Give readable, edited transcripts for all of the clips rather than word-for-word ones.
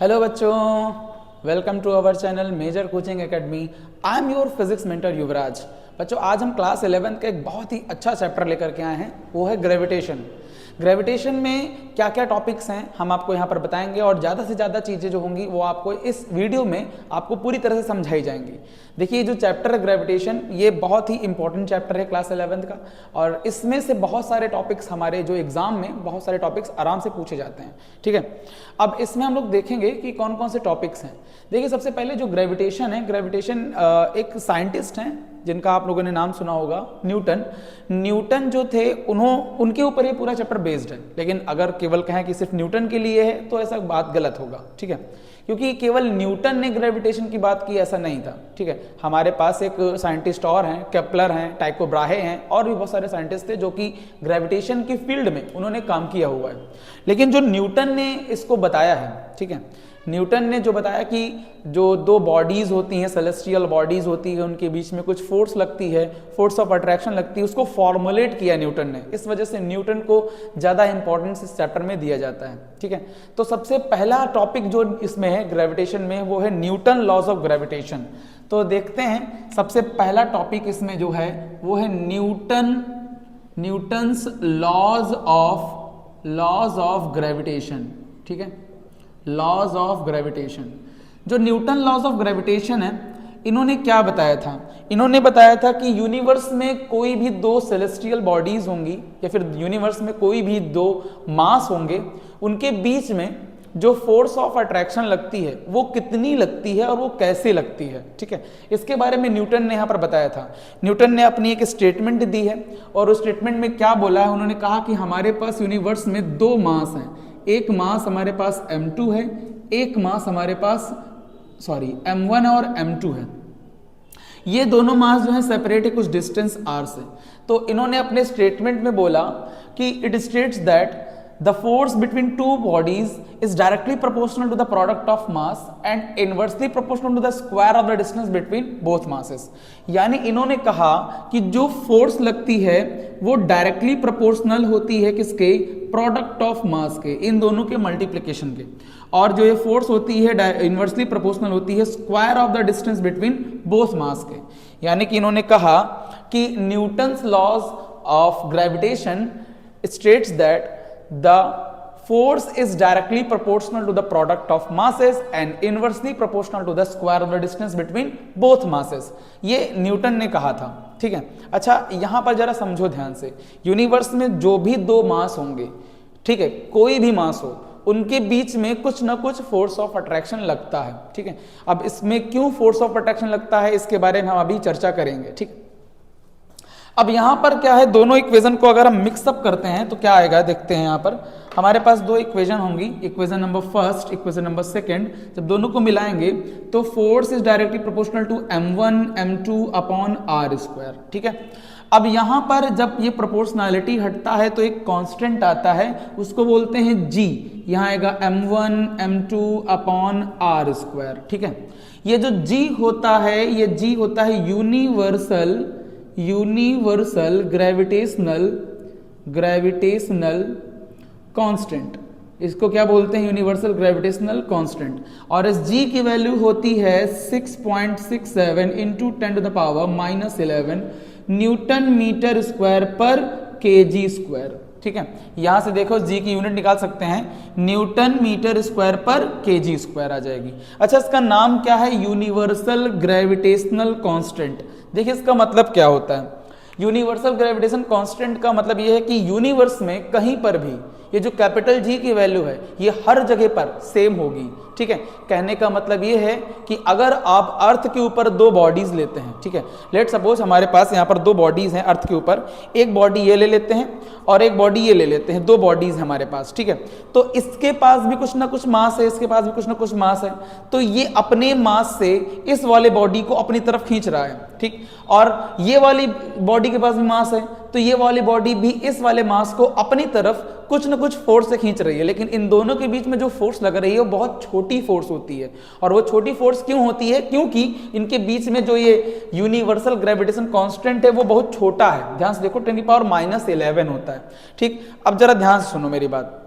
Hello बच्चों, welcome to our channel Major Coaching Academy. I am your physics mentor Yuvraj. बच्चों, आज हम class 11 का एक बहुत ही अच्छा चैप्टर लेकर के आए हैं, वो है ग्रेविटेशन। ग्रेविटेशन में क्या क्या टॉपिक्स हैं हम आपको यहाँ पर बताएंगे और ज़्यादा से ज़्यादा चीज़ें जो होंगी वो आपको इस वीडियो में आपको पूरी तरह से समझाई जाएंगी। देखिए, जो चैप्टर है ग्रेविटेशन, ये बहुत ही इंपॉर्टेंट चैप्टर है क्लास 11 का, और इसमें से बहुत सारे टॉपिक्स हमारे जो एग्जाम में बहुत सारे टॉपिक्स आराम से पूछे जाते हैं। ठीक है, अब इसमें हम लोग देखेंगे कि कौन कौन से टॉपिक्स हैं। देखिए, सबसे पहले जो ग्रेविटेशन है, ग्रेविटेशन एक साइंटिस्ट हैं जिनका आप लोगों ने नाम सुना होगा, न्यूटन। न्यूटन जो थे उनके ऊपर ये पूरा चैप्टर बेस्ड है, लेकिन अगर केवल कहें कि सिर्फ न्यूटन के लिए है तो ऐसा बात गलत होगा। ठीक है, क्योंकि केवल न्यूटन ने ग्रेविटेशन की बात की ऐसा नहीं था। ठीक है, हमारे पास एक साइंटिस्ट और हैं, केपलर हैं, टाइको ब्राहे हैं, और भी बहुत सारे साइंटिस्ट थे जो कि ग्रेविटेशन की फील्ड में उन्होंने काम किया हुआ है। लेकिन जो न्यूटन ने इसको बताया है, ठीक है, न्यूटन ने जो बताया कि जो दो बॉडीज होती हैं, सेलेस्टियल बॉडीज होती है, उनके बीच में कुछ फोर्स लगती है, फोर्स ऑफ अट्रैक्शन लगती है, उसको फॉर्मुलेट किया न्यूटन ने। इस वजह से न्यूटन को ज़्यादा इंपॉर्टेंस इस चैप्टर में दिया जाता है। ठीक है, तो सबसे पहला टॉपिक जो इसमें है ग्रेविटेशन में, वो है न्यूटन लॉज ऑफ ग्रेविटेशन। तो देखते हैं, सबसे पहला टॉपिक इसमें जो है वो है न्यूटन्स लॉज ऑफ ग्रेविटेशन। ठीक है, लॉज ऑफ ग्रेविटेशन। जो न्यूटन लॉज ऑफ ग्रेविटेशन है, इन्होंने क्या बताया था? इन्होंने बताया था कि यूनिवर्स में कोई भी दो सेलेस्टियल बॉडीज होंगी, या फिर यूनिवर्स में कोई भी दो मास होंगे, उनके बीच में जो फोर्स ऑफ अट्रैक्शन लगती है वो कितनी लगती है और वो कैसे लगती है। ठीक है, इसके बारे में न्यूटन ने यहाँ पर बताया था। न्यूटन ने अपनी एक स्टेटमेंट दी है, और उस स्टेटमेंट में क्या बोला है, उन्होंने कहा कि हमारे पास यूनिवर्स में दो मास हैं। एक मास हमारे पास m2 है, एक मास हमारे पास m1 और m2 है। ये दोनों मास जो है सेपरेट है कुछ डिस्टेंस r से। तो इन्होंने अपने स्टेटमेंट में बोला कि it states that the force between two bodies is directly proportional to the product of mass and inversely proportional to the square of the distance between both masses। यानी इन्होंने कहा कि जो फोर्स लगती है वो डायरेक्टली प्रोपोर्शनल होती है किसके? प्रोडक्ट ऑफ मास के, इन दोनों के मल्टीप्लिकेशन के। और जो ये फोर्स होती है इनवर्सली प्रोपोर्शनल होती है square of the distance between both mass के। यानी कि इन्होंने कहा कि Newton's laws of gravitation states that the force is directly proportional to the product of masses and inversely proportional to the square of the distance between both masses। ये Newton ने कहा था। ठीक है, अच्छा यहां पर जरा समझो ध्यान से, यूनिवर्स में जो भी दो मास होंगे, ठीक है, कोई भी मास हो, उनके बीच में कुछ ना कुछ फोर्स ऑफ अट्रैक्शन लगता है। ठीक है, अब इसमें क्यों फोर्स ऑफ अट्रैक्शन लगता है इसके बारे में हम अभी चर्चा करेंगे। ठीक है, अब यहां पर क्या है, दोनों इक्वेशन को अगर हम मिक्सअप करते हैं तो क्या आएगा, देखते हैं। यहां पर हमारे पास दो इक्वेशन होंगी, equation number first, equation number second. जब दोनों को मिलाएंगे तो force is directly proportional to m1 m2 upon r square. ठीक है, अब यहां पर जब ये प्रोपोर्शनैलिटी हटता है तो एक कांस्टेंट आता है, उसको बोलते हैं g। यहां आएगा m1 m2 upon r square. ठीक है, ये जो g होता है, ये g होता है यूनिवर्सल ग्रेविटेशनल कांस्टेंट। इसको क्या बोलते हैं? Universal gravitational constant. और इस g की वैल्यू होती है 6.67 into 10 to the power -11 newton metre square पर kg स्क्वायर। ठीक है, यहां से देखो g की यूनिट निकाल सकते हैं, न्यूटन मीटर स्क्वायर पर kg स्क्वायर आ जाएगी। अच्छा, इसका नाम क्या है? Universal gravitational constant. देखिए इसका मतलब क्या होता है। यूनिवर्सल ग्रेविटेशन कांस्टेंट का मतलब यह है कि यूनिवर्स में कहीं पर भी ये जो कैपिटल जी की वैल्यू है ये हर जगह पर सेम होगी। ठीक है, कहने का मतलब ये है कि अगर आप अर्थ के ऊपर दो बॉडीज लेते हैं, ठीक है, लेट सपोज हमारे पास यहाँ पर दो बॉडीज हैं अर्थ के ऊपर, एक बॉडी ये ले लेते हैं और एक बॉडी ये ले लेते हैं, दो बॉडीज हमारे पास। ठीक है, तो इसके पास भी कुछ ना कुछ मास है, इसके पास भी कुछ ना कुछ मास है, तो ये अपने मास से इस वाले बॉडी को अपनी तरफ खींच रहा है। ठीक, और ये वाली बॉडी के पास भी मास है, तो ये वाली बॉडी भी इस वाले मास को अपनी तरफ कुछ न कुछ फोर्स से खींच रही है। लेकिन इन दोनों के बीच में जो फोर्स लग रही है वो बहुत छोटी फोर्स होती है। और वो छोटी फोर्स क्यों होती है? क्योंकि इनके बीच में जो ये यूनिवर्सल ग्रेविटेशन कांस्टेंट है वो बहुत छोटा है। ध्यान से देखो, 10⁻⁻11 होता है। ठीक, अब जरा ध्यान से सुनो मेरी बात।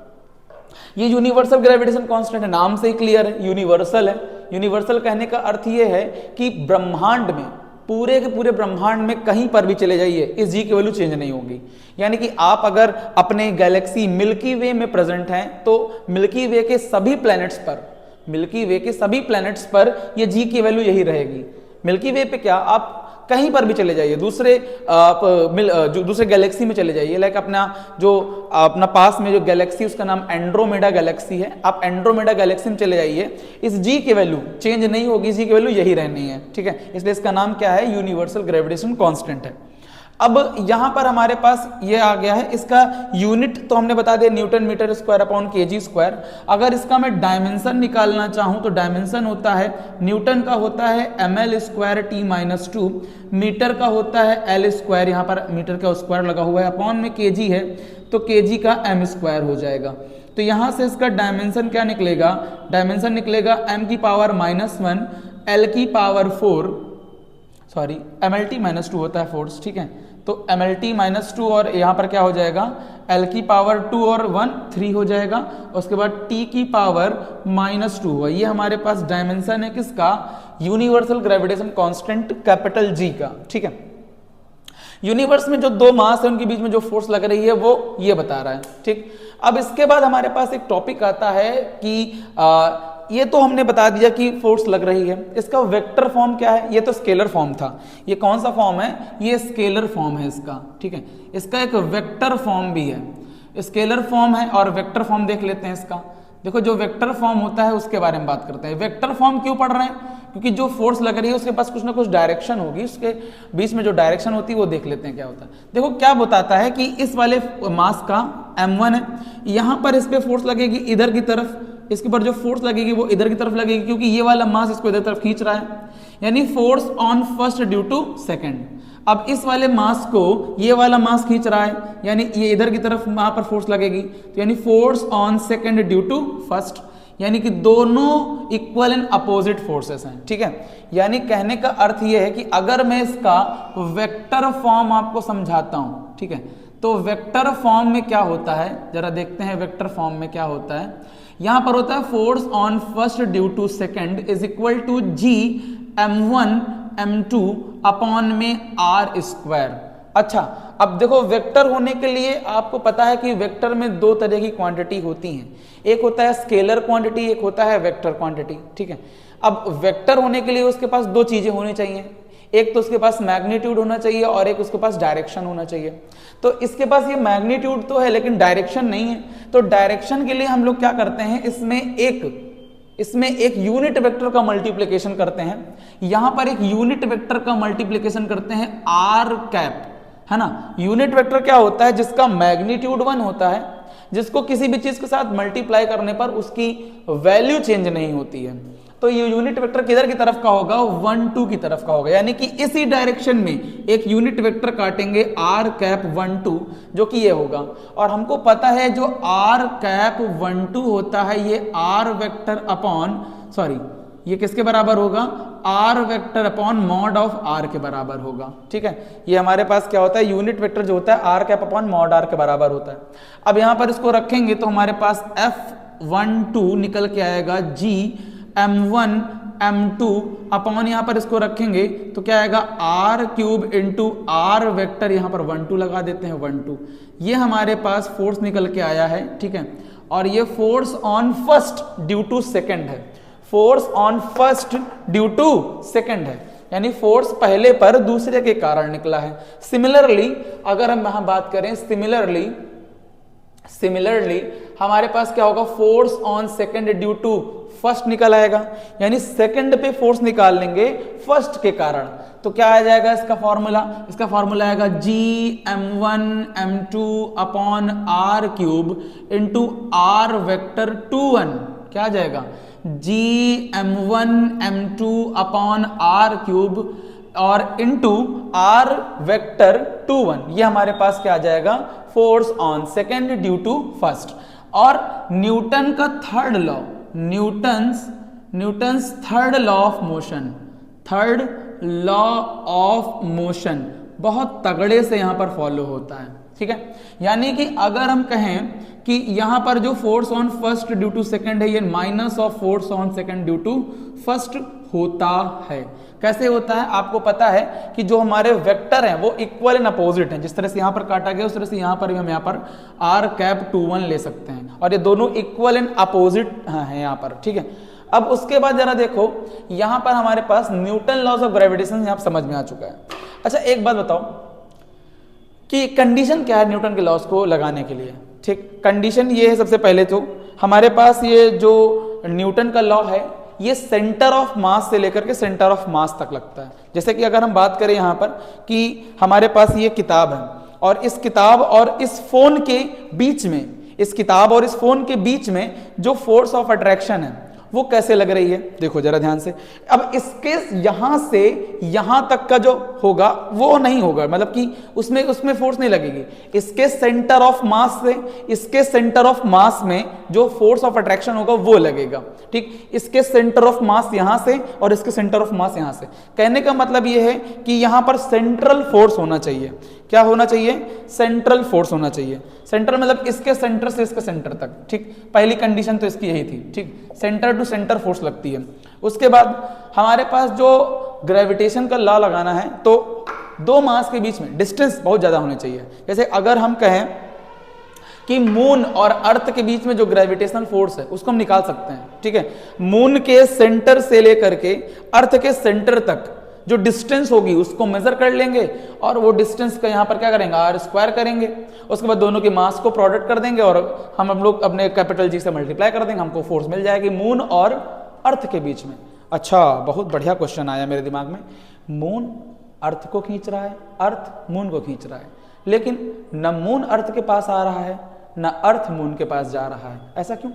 ये यूनिवर्सल ग्रेविटेशन कांस्टेंट है, नाम से ही क्लियर है, यूनिवर्सल है। यूनिवर्सल कहने का अर्थ ये है कि ब्रह्मांड में, पूरे के पूरे ब्रह्मांड में कहीं पर भी चले जाइए, इस जी की वैल्यू चेंज नहीं होगी। यानी कि आप अगर अपने गैलेक्सी मिल्की वे में प्रेजेंट हैं तो मिल्की वे के सभी प्लैनेट्स पर, मिल्की वे के सभी प्लैनेट्स पर ये जी की वैल्यू यही रहेगी। मिल्की वे पे क्या, आप कहीं पर भी चले जाइए, दूसरे गैलेक्सी में चले जाइए, लाइक अपना पास में जो गैलेक्सी उसका नाम एंड्रोमेडा गैलेक्सी है, आप एंड्रोमेडा गैलेक्सी में चले जाइए, इस जी की वैल्यू चेंज नहीं होगी, जी की वैल्यू यही रहनी है, ठीक है। इसलिए इसका नाम क्या है, यूनिवर्सल ग्रेविटेशन कांस्टेंट है। अब यहां पर हमारे पास ये आ गया है, इसका यूनिट तो हमने बता दिया newton metre square upon KG square. अगर इसका मैं डायमेंशन निकालना चाहूं तो डायमेंशन होता है, न्यूटन का होता है ml स्क्वायर t-2, मीटर का होता है l स्क्वायर, यहाँ पर मीटर का स्क्वायर लगा हुआ है, अपॉन में केजी है तो केजी का m स्क्वायर हो जाएगा। तो यहां से इसका डायमेंशन क्या निकलेगा, डायमेंशन निकलेगा m की पावर -1 l की पावर 4, सॉरी mlt-2 होता है फोर्स, ठीक है। तो mlt-2 और यहाँ पर क्या हो जाएगा, l की पावर 2 और 1 3 हो जाएगा, उसके बाद t की पावर -2 हुआ। ये हमारे पास डायमेंशन है किसका, universal gravitation constant capital G का, ठीक है। यूनिवर्स में जो दो मास है उनके बीच में जो फोर्स लग रही है वो ये बता रहा है, ठीक। अब इसके बाद हमारे पास एक टॉपिक आता है कि ये तो हमने बता दिया कि फोर्स लग रही है, इसका वेक्टर फॉर्म क्या है, ये तो स्केलर फॉर्म था, ये कौन सा फॉर्म है, ये स्केलर फॉर्म है इसका, ठीक है। इसका एक वेक्टर फॉर्म भी है, स्केलर फॉर्म है और वेक्टर फॉर्म देख लेते हैं इसका। देखो जो वेक्टर फॉर्म होता है उसके बारे में बात करते हैं। वेक्टर फॉर्म क्यों पढ़ रहे हैं, क्योंकि जो फोर्स लग रही है उसके पास कुछ ना कुछ डायरेक्शन होगी, उसके बीच में जो डायरेक्शन होती है वो देख लेते हैं क्या होता है। देखो क्या बताता है कि इस वाले मास का m1 है, यहाँ पर इस पे फोर्स लगेगी इधर की तरफ, इसके ऊपर जो फोर्स लगेगी वो इधर की तरफ लगेगी, क्योंकि ये वाला मास इसको इधर तरफ खींच रहा है, यानी force on first due to second. अब इस वाले मास को ये वाला मास खींच रहा है, यानी ये इधर की तरफ वहां पर फोर्स लगेगी, तो यानी force on second due to first, यानी कि दोनों इक्वल एंड अपोजिट फोर्सेस हैं, ठीक है। यानी कहने का अर्थ ये है कि अगर मैं इसका वेक्टर फॉर्म आपको समझाता हूं, ठीक है, तो वेक्टर फॉर्म में क्या होता है, जरा देखते हैं वेक्टर फॉर्म में क्या होता है। यहां पर होता है force on first due to second is equal to G m1 m2 upon में r स्क्वायर। अच्छा, अब देखो वेक्टर होने के लिए आपको पता है कि वेक्टर में दो तरह की क्वांटिटी होती हैं, एक होता है स्केलर क्वांटिटी, एक होता है वेक्टर क्वांटिटी, ठीक है। अब वेक्टर होने के लिए उसके पास दो चीजें होनी चाहिए, एक तो उसके पास मैग्नीट्यूड होना चाहिए और एक उसके पास डायरेक्शन होना चाहिए। तो इसके पास ये मैग्नीट्यूड तो है लेकिन डायरेक्शन नहीं है, तो डायरेक्शन के लिए हम लोग क्या करते हैं, इसमें एक यूनिट वेक्टर का मल्टीप्लिकेशन करते हैं, यहां पर एक यूनिट वेक्टर का मल्टीप्लिकेशन करते हैं r कैप, है ना। यूनिट वेक्टर क्या होता है, जिसका मैग्नीट्यूड 1 होता है, जिसको किसी भी चीज के साथ मल्टीप्लाई करने पर उसकी वैल्यू चेंज नहीं होती है। तो ये यूनिट वेक्टर किधर की तरफ का होगा, 1 2 की तरफ का होगा, यानी कि इसी डायरेक्शन में एक यूनिट वेक्टर काटेंगे r कैप 1 2, जो कि ये होगा। और हमको पता है जो r कैप 1 2 होता है ये r वेक्टर अपॉन, सॉरी ये किसके बराबर होगा, r vector upon mod of r के बराबर होगा, ठीक है। ये हमारे पास क्या होता है, यूनिट वेक्टर जो होता है r cap upon mod r के बराबर होता है। अब यहां पर इसको रखेंगे तो हमारे पास F12 निकल के आएगा G m1 m2 अपॉन, यहां पर इसको रखेंगे तो क्या आएगा r cube into r vector, यहां पर 1 2 लगा देते हैं 1 2, ये हमारे पास फोर्स निकल के आया है, ठीक है। और ये force on first due to second है, force on first due to second है, यानी फोर्स पहले पर दूसरे के कारण निकला है। सिमिलरली अगर हम यहां बात करें, सिमिलरली हमारे पास क्या होगा, force on second due to first निकल आएगा, यानी सेकंड पे फोर्स निकाल लेंगे फर्स्ट के कारण, तो क्या आ जाएगा इसका फॉर्मूला आएगा G m1 m2 upon r cube into r vector 2 1, क्या आ जाएगा G m1 m2 upon r cube और इंटू r वेक्टर 2 1, ये हमारे पास क्या आ जाएगा, force on second due to first. और न्यूटन का third law, Newton's third law of motion बहुत तगड़े से यहां पर फॉलो होता है, ठीक है। यानी कि अगर हम कहें कि यहां पर जो force on first due to second है ये minus of force on second due to first होता है। कैसे होता है? आपको पता है कि जो हमारे वेक्टर हैं वो इक्वल एंड अपोजिट हैं। जिस तरह से यहां पर काटा गया उस तरह से यहां पर भी हम यहां पर r⁻21 ले सकते हैं और ये दोनों इक्वल एंड अपोजिट हैं यहां पर, ठीक है। अब उसके बाद जरा देखो यहां पर हमारे पास न्यूटन लॉज ऑफ ग्रेविटेशन यहां समझ में आ चुका है। अच्छा एक बात बताओ कि कंडीशन क्या है न्यूटन के लॉज को लगाने के लिए, ठीक। कंडीशन ये है, सबसे पहले तो हमारे पास ये जो न्यूटन का लॉ है ये सेंटर ऑफ मास से लेकर के सेंटर ऑफ मास तक लगता है। जैसे कि अगर हम बात करें यहाँ पर कि हमारे पास ये किताब है और इस किताब और इस फोन के बीच में, इस किताब और इस फोन के बीच में जो फोर्स ऑफ अट्रैक्शन है वो कैसे लग रही है, देखो जरा ध्यान से। अब इसके यहां से यहां तक का जो होगा वो नहीं होगा, मतलब कि उसमें फोर्स नहीं लगेगी। इसके सेंटर ऑफ मास से इसके सेंटर ऑफ मास में जो फोर्स ऑफ अट्रैक्शन होगा वो लगेगा, ठीक। इसके सेंटर ऑफ मास यहां से और इसके सेंटर ऑफ मास यहां से। कहने का मतलब ये है कि यहां पर सेंट्रल फोर्स होना चाहिए। क्या होना चाहिए? सेंट्रल फोर्स होना चाहिए। सेंट्रल मतलब इसके सेंटर से इसके सेंटर तक, ठीक। पहली कंडीशन तो इसकी यही थी, ठीक। सेंटर टू सेंटर फोर्स लगती है। उसके बाद हमारे पास जो ग्रेविटेशन का लॉ लगाना है तो दो मास के बीच में डिस्टेंस बहुत ज्यादा होनी चाहिए। जैसे अगर हम कहें कि मून और अर्थ के बीच में जो ग्रेविटेशनल फोर्स है उसको हम निकाल सकते हैं, ठीक है। मून के सेंटर से लेकर के अर्थ के सेंटर तक जो डिस्टेंस होगी उसको मेजर कर लेंगे और वो डिस्टेंस का यहाँ पर क्या करेंगे, r² करेंगे। उसके बाद दोनों के मास को प्रोडक्ट कर देंगे और हम लोग अपने कैपिटल G से मल्टीप्लाई कर देंगे, हमको फोर्स मिल जाएगी मून और अर्थ के बीच में। अच्छा, बहुत बढ़िया क्वेश्चन आया मेरे दिमाग में। मून अर्थ को खींच रहा है, अर्थ मून को खींच रहा है, लेकिन न मून अर्थ के पास आ रहा है न अर्थ मून के पास जा रहा है। ऐसा क्यों?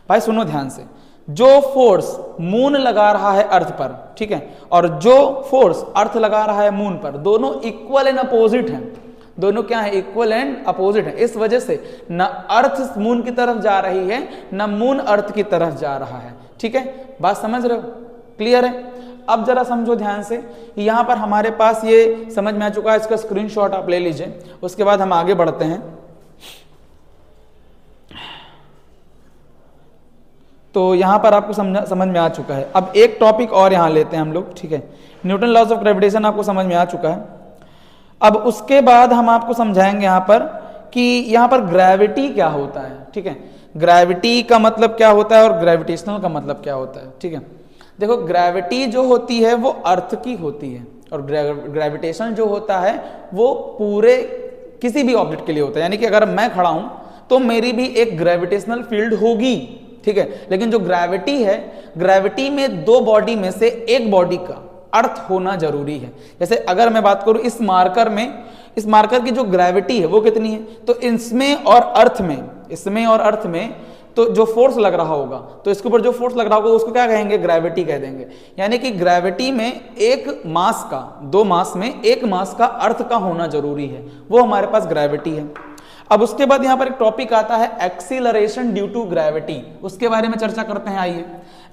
भाई सुनो ध्यान से। जो फोर्स मून लगा रहा है अर्थ पर, ठीक है, और जो फोर्स अर्थ लगा रहा है मून पर, दोनों इक्वल एंड अपोजिट हैं। दोनों क्या है? इक्वल एंड अपोजिट है। इस वजह से न अर्थ मून की तरफ जा रही है न मून अर्थ की तरफ जा रहा है, ठीक है। बात समझ रहे हो? क्लियर है? अब जरा समझो ध्यान से। यहां पर हमारे पास ये समझ में आ चुका है, इसका स्क्रीनशॉट आप ले लीजिए। उसके बाद हम आगे बढ़ते हैं। तो यहां पर आपको समझ में आ चुका है। अब एक टॉपिक और यहां लेते हैं हम लोग, ठीक है। न्यूटन लॉज ऑफ ग्रेविटेशन आपको समझ में आ चुका है। अब उसके बाद हम आपको समझाएंगे यहां पर कि यहां पर ग्रेविटी क्या होता है, ठीक है। ग्रेविटी का मतलब क्या होता है और ग्रेविटेशनल का मतलब क्या होता है, ठीक है। देखो, ग्रेविटी जो होती है वो अर्थ की होती है और ग्रेविटेशन जो होता है वो पूरे किसी भी ऑब्जेक्ट के लिए होता है। यानी कि अगर मैं खड़ा हूं तो मेरी भी एक ग्रेविटेशनल फील्ड होगी, ठीक है। लेकिन जो ग्रेविटी है, ग्रेविटी में दो बॉडी में से एक बॉडी का अर्थ होना जरूरी है। जैसे अगर मैं बात करूं इस मार्कर में, इस मार्कर की जो ग्रेविटी है वो कितनी है, तो इसमें और अर्थ में, इसमें और अर्थ में तो जो फोर्स लग रहा होगा, तो इसके ऊपर जो फोर्स लग रहा होगा उसको क्या कहेंगे? ग्रेविटी कह देंगे। यानी कि ग्रेविटी में एक मास का, दो मास में एक मास का अर्थ का होना जरूरी है, वो हमारे पास ग्रेविटी है। अब उसके बाद यहां पर एक टॉपिक आता है एक्सीलरेशन ड्यू टू ग्रेविटी। उसके बारे में चर्चा करते हैं, आइए।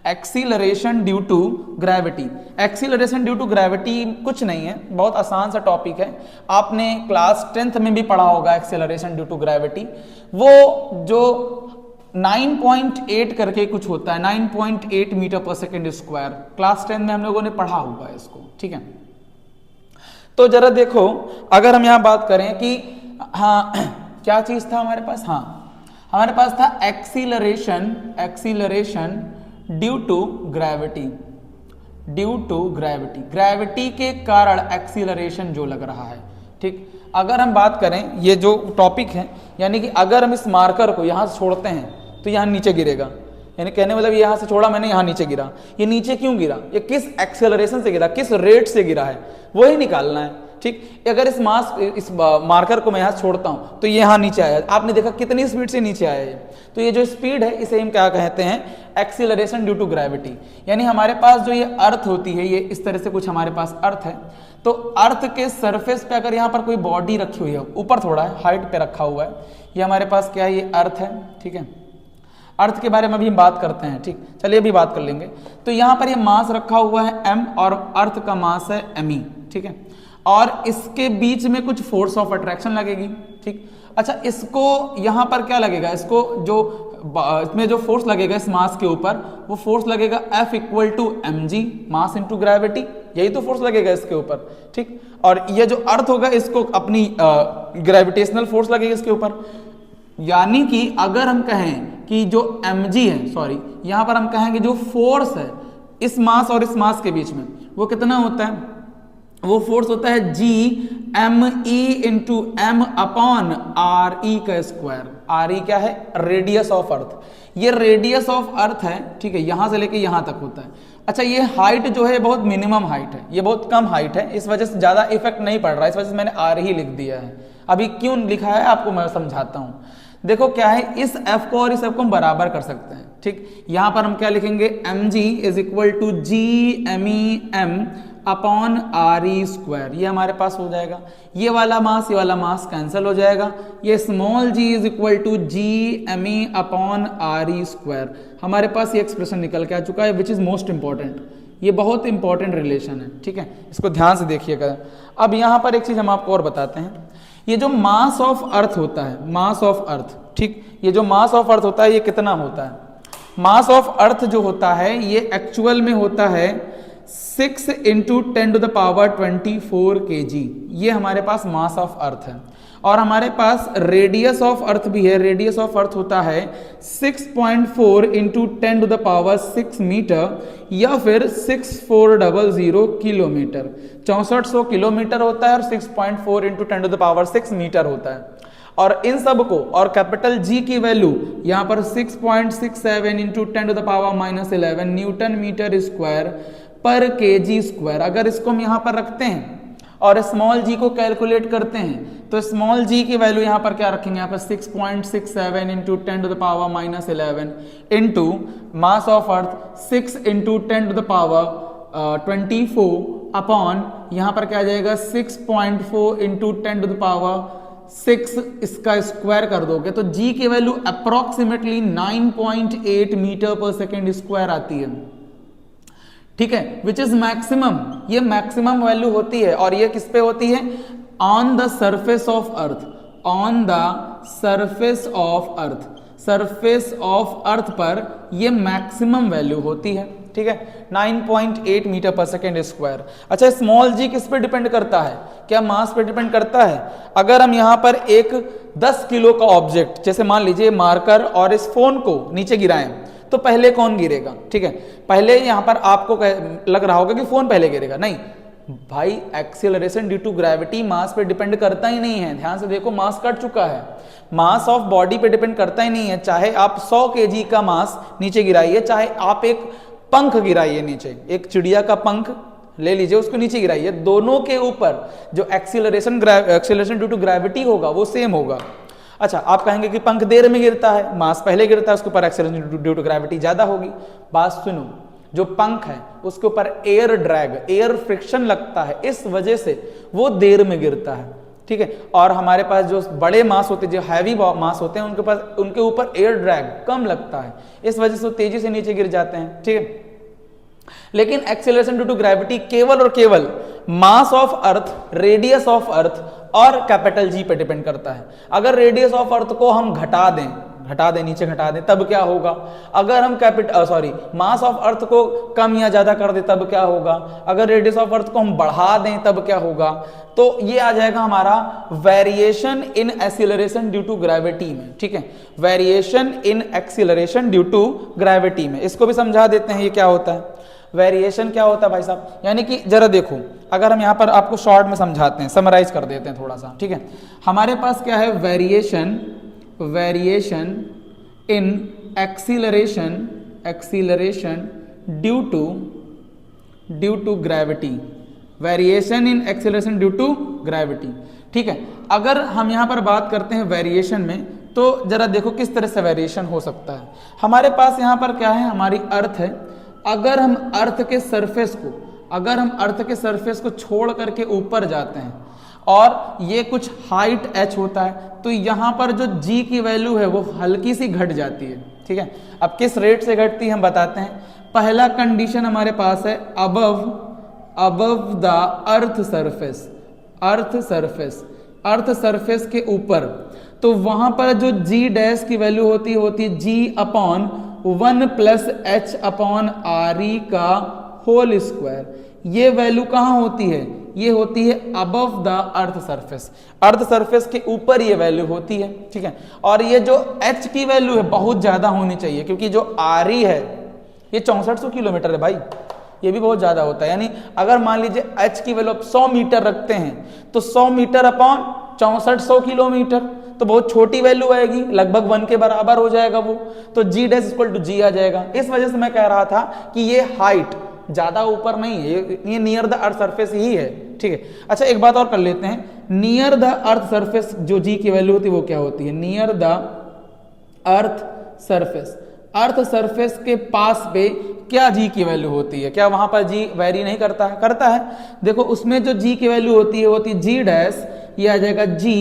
Acceleration due to gravity. Acceleration due to gravity कुछ नहीं है, बहुत आसान सा टॉपिक है। आपने क्लास 10th में भी पढ़ा होगा एक्सीलरेशन ड्यू टू ग्रेविटी। वो जो 9.8 करके कुछ होता है, 9.8 मीटर पर सेकेंड स्क्वायर, क्लास 10 में हम लोगों ने पढ़ा होगा इसको, ठीक है। तो जरा देखो, अगर हम यहां बात करें कि हाँ क्या चीज था हमारे पास, हाँ हमारे पास था acceleration, acceleration due to gravity, due to gravity, gravity के कारण एक्सीलरेशन जो लग रहा है, ठीक। अगर हम बात करें ये जो टॉपिक है, यानी कि अगर हम इस मार्कर को यहां से छोड़ते हैं तो यहां नीचे गिरेगा। यानी कहने मतलब यहां से छोड़ा मैंने, यहां नीचे गिरा। ये नीचे क्यों गिरा, ये किस एक्सेलरेशन से गिरा, किस रेट से गिरा है, वही निकालना है, ठीक। अगर इस मार्कर को मैं यहां छोड़ता हूं तो ये यहां नीचे आया, आपने देखा कितनी स्पीड से नीचे आया है। तो ये जो स्पीड है इसे हम क्या कहते हैं? Acceleration due to gravity. यानी हमारे पास जो ये अर्थ होती है, ये इस तरह से कुछ हमारे पास अर्थ है, तो अर्थ के सरफेस पे अगर यहाँ पर कोई बॉडी रखी हुई है, ऊपर थोड़ा है, हाइट पे रखा हुआ है, ये हमारे पास क्या है? ये अर्थ है, ठीक है। अर्थ के बारे में भी हम बात करते हैं, ठीक। चलिए अभी बात कर लेंगे। तो यहाँ पर ये मास रखा हुआ है m और अर्थ का मास है me, ठीक है। और इसके बीच में कुछ फोर्स ऑफ अट्रैक्शन लगेगी, ठीक। अच्छा, इसको यहां पर क्या लगेगा, इसको जो इसमें जो फोर्स लगेगा इस मास के ऊपर, वो फोर्स लगेगा F equal to mg, mass into gravity, यही तो फोर्स लगेगा इसके ऊपर, ठीक। और ये जो अर्थ होगा इसको अपनी ग्रेविटेशनल फोर्स लगेगी इसके ऊपर। यानी कि अगर हम कहें कि जो mg है, सॉरी यहां पर हम कहेंगे जो फोर्स है इस मास और इस मास के बीच में, वो कितना होता है, वो फोर्स होता है G me into M upon R E का स्क्वायर। आर ई क्या है, रेडियस ऑफ अर्थ। ये रेडियस ऑफ अर्थ है, ठीक है, यहां से लेके यहां तक होता है। अच्छा, ये हाइट जो है बहुत मिनिमम हाइट है, ये बहुत कम हाइट है, इस वजह से ज्यादा इफेक्ट नहीं पड़ रहा है, इस वजह से मैंने आर ही लिख दिया है। अभी क्यों लिखा है आपको मैं समझाता हूं। देखो क्या है, इस f को और इस f को हम बराबर कर सकते हैं, ठीक। यहां पर हम क्या लिखेंगे, mg is equal to G me m upon R E square, ये हमारे पास हो जाएगा। ये वाला मास कैंसिल हो जाएगा। ये small g is equal to G me upon R E square, हमारे पास ये एक्सप्रेशन निकल के आ चुका है, विच इज मोस्ट इंपॉर्टेंट। ये बहुत इंपॉर्टेंट रिलेशन है, ठीक है, इसको ध्यान से देखिएगा। अब यहां पर एक चीज हम आपको और बताते हैं, ये जो मास ऑफ अर्थ होता है, मास ऑफ अर्थ, ठीक, ये जो मास ऑफ अर्थ होता है ये कितना होता है, मास ऑफ अर्थ जो होता है ये एक्चुअल में होता है 6 into 10 to the power 24 kg, ये हमारे पास मास ऑफ अर्थ है। और हमारे पास रेडियस ऑफ अर्थ भी है, रेडियस ऑफ अर्थ होता है 6.4 into 10 to the power 6 metre, या फिर 6400 किलोमीटर, 6400 किलोमीटर होता है, और 6.4 into 10 to the power 6 metre होता है। और इन सब को, और कैपिटल जी की वैल्यू यहाँ पर 6.67 into 10 to the power -11 newton metre square पर केजी स्क्वायर। अगर इसको हम यहाँ पर रखते हैं और स्मॉल जी को कैलकुलेट करते हैं, तो स्मॉल जी की वैल्यू यहाँ पर क्या रखेंगे, यहाँ पर 6.67 into 10 to the power -11 into mass of earth 6 into 10 to the power 24 upon यहाँ पर क्या आ जाएगा 6.4 इंटू 10 टू द पावर 6, इसका स्क्वायर कर दोगे तो जी की वैल्यू अप्रोक्सीमेटली 9.8 मीटर पर सेकेंड स्क्वायर आती है, ठीक है, विच इज मैक्सिमम। ये मैक्सिमम वैल्यू होती है, और ये किस पे होती है, on the surface of earth, on the surface of earth, surface of earth पर ये मैक्सिमम वैल्यू होती है, ठीक है, 9.8 मीटर पर सेकेंड स्क्वायर। अच्छा, स्मॉल जी किस पे डिपेंड करता है, क्या मास पे डिपेंड करता है। अगर हम यहाँ पर एक 10 किलो का ऑब्जेक्ट, जैसे मान लीजिए मार्कर और इस फोन को नीचे गिराएं, तो पहले कौन गिरेगा, ठीक है, पहले यहां पर आपको लग रहा होगा कि फोन पहले गिरेगा, नहीं भाई, एक्सीलरेशन ड्यू टू ग्रेविटी मास पे डिपेंड करता ही नहीं है। ध्यान से देखो, मास कट चुका है, मास ऑफ बॉडी पे डिपेंड करता ही नहीं है। चाहे आप 100 kg का मास नीचे गिराइए, चाहे आप एक पंख गिराइए नीचे, एक चिड़िया का पंख ले लीजिए, उसको नीचे गिराइए, दोनों के ऊपर जो एक्सीलरेशन ड्यू टू ग्रेविटी होगा वो सेम होगा। अच्छा, आप कहेंगे कि पंख देर में गिरता है, मास पहले गिरता है, उसके ऊपर एक्सीलरेशन ड्यू टू ग्रेविटी ज्यादा होगी। बात सुनो, जो पंख है उसके ऊपर एयर ड्रैग, एयर फ्रिक्शन लगता है, इस वजह से वो देर में गिरता है, ठीक है। और हमारे पास जो बड़े मास होते हैं, जो हैवी मास होते हैं, उनके ऊपर एयर ड्रैग कम लगता है, इस वजह से वो तेजी से नीचे गिर जाते हैं, ठीक है। लेकिन एक्सीलरेशन ड्यू टू ग्रेविटी केवल और केवल मास of earth, radius of earth और कैपिटल जी पे डिपेंड करता है। अगर रेडियस ऑफ अर्थ को हम घटा दें, नीचे घटा दें, तब क्या होगा। अगर हम मास ऑफ अर्थ को कम या ज्यादा कर दें, तब क्या होगा। अगर रेडियस ऑफ अर्थ को हम बढ़ा दें, तब क्या होगा। तो ये आ जाएगा हमारा variation in acceleration due to gravity में, ठीक है, variation in acceleration due to gravity में। इसको भी समझा देते हैं, ये क्या होता है, वेरिएशन क्या होता है भाई साहब। यानी कि जरा देखो, अगर हम यहां पर आपको शॉर्ट में समझाते हैं, समराइज कर देते हैं थोड़ा सा, ठीक है। हमारे पास क्या है, variation in acceleration due to gravity, variation in acceleration due to gravity, ठीक है। अगर हम यहां पर बात करते हैं वेरिएशन में, तो जरा देखो किस तरह से वेरिएशन हो सकता है। हमारे पास यहां पर क्या है, हमारी अर्थ है। अगर हम अर्थ के सरफेस को छोड़ करके ऊपर जाते हैं और ये कुछ हाइट h होता है, तो यहां पर जो g की वैल्यू है वो हल्की सी घट जाती है, ठीक है। अब किस रेट से घटती है हम बताते हैं। पहला कंडीशन हमारे पास है above the earth surface, earth surface के ऊपर, तो वहां पर जो जी डैश की वैल्यू होती है g upon 1 plus h upon R E का होल स्क्वायर। ये वैल्यू कहाँ होती है? ये होती है अबव द अर्थ सरफेस के ऊपर ये वैल्यू होती है, ठीक है। और ये जो एच की वैल्यू है बहुत ज्यादा होनी चाहिए, क्योंककि जो आर ई है ये 6400 किलोमीटर है भाई, ये भी बहुत ज्यादा होता है। यानी अगर मान लीजिए एच की वैल्यू 100 मीटर रखते हैं तो 100 मीटर अपॉन 6400 किलोमीटर, तो बहुत छोटी वैल्यू आएगी, लगभग 1 के बराबर हो जाएगा वो, तो जी डैश इक्वल टू जी आ जाएगा। इस वजह से मैं कह रहा था कि ये हाइट ज्यादा ऊपर नहीं है, ये नियर द अर्थ सरफेस ही है, ठीक है। अच्छा एक बात और कर लेते हैं, नियर द अर्थ सरफेस जो जी की वैल्यू होती है वो क्या होती है? नियर द अर्थ सरफेस के पास पे क्या जी की वैल्यू होती है? क्या वहां पर जी वेरी नहीं करता है? करता है। देखो उसमें जो जी की वैल्यू होती है जी डैश, ये आ जाएगा जी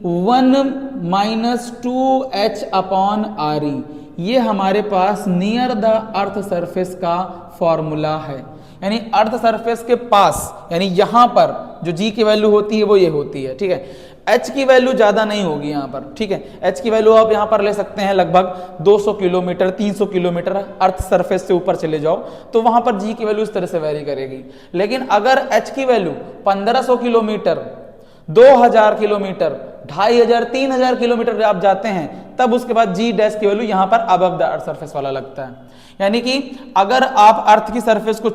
1 माइनस 2h अपॉन आर ई। ये हमारे पास नियर द अर्थ सरफेस का फॉर्मूला है। यानी अर्थ सरफेस के पास, यानी यहां पर जो जी की वैल्यू होती है वो ये होती है, ठीक है। एच की वैल्यू ज्यादा नहीं होगी यहाँ पर, ठीक है। एच की वैल्यू आप यहाँ पर ले सकते हैं लगभग 200 किलोमीटर 300 किलोमीटर अर्थ सरफेस से ऊपर चले जाओ तो वहां पर जी की वैल्यू इस तरह से वेरी करेगी। लेकिन अगर एच की वैल्यू 1500 किलोमीटर 2000 किलोमीटर 2500 3000 किलोमीटर आप जाते हैं तब उसके बाद जी डैश की वैल्यू यहां पर अबव द अर्थ सरफेस वाला लगता है। यानी कि अगर आप अर्थ की सरफेस को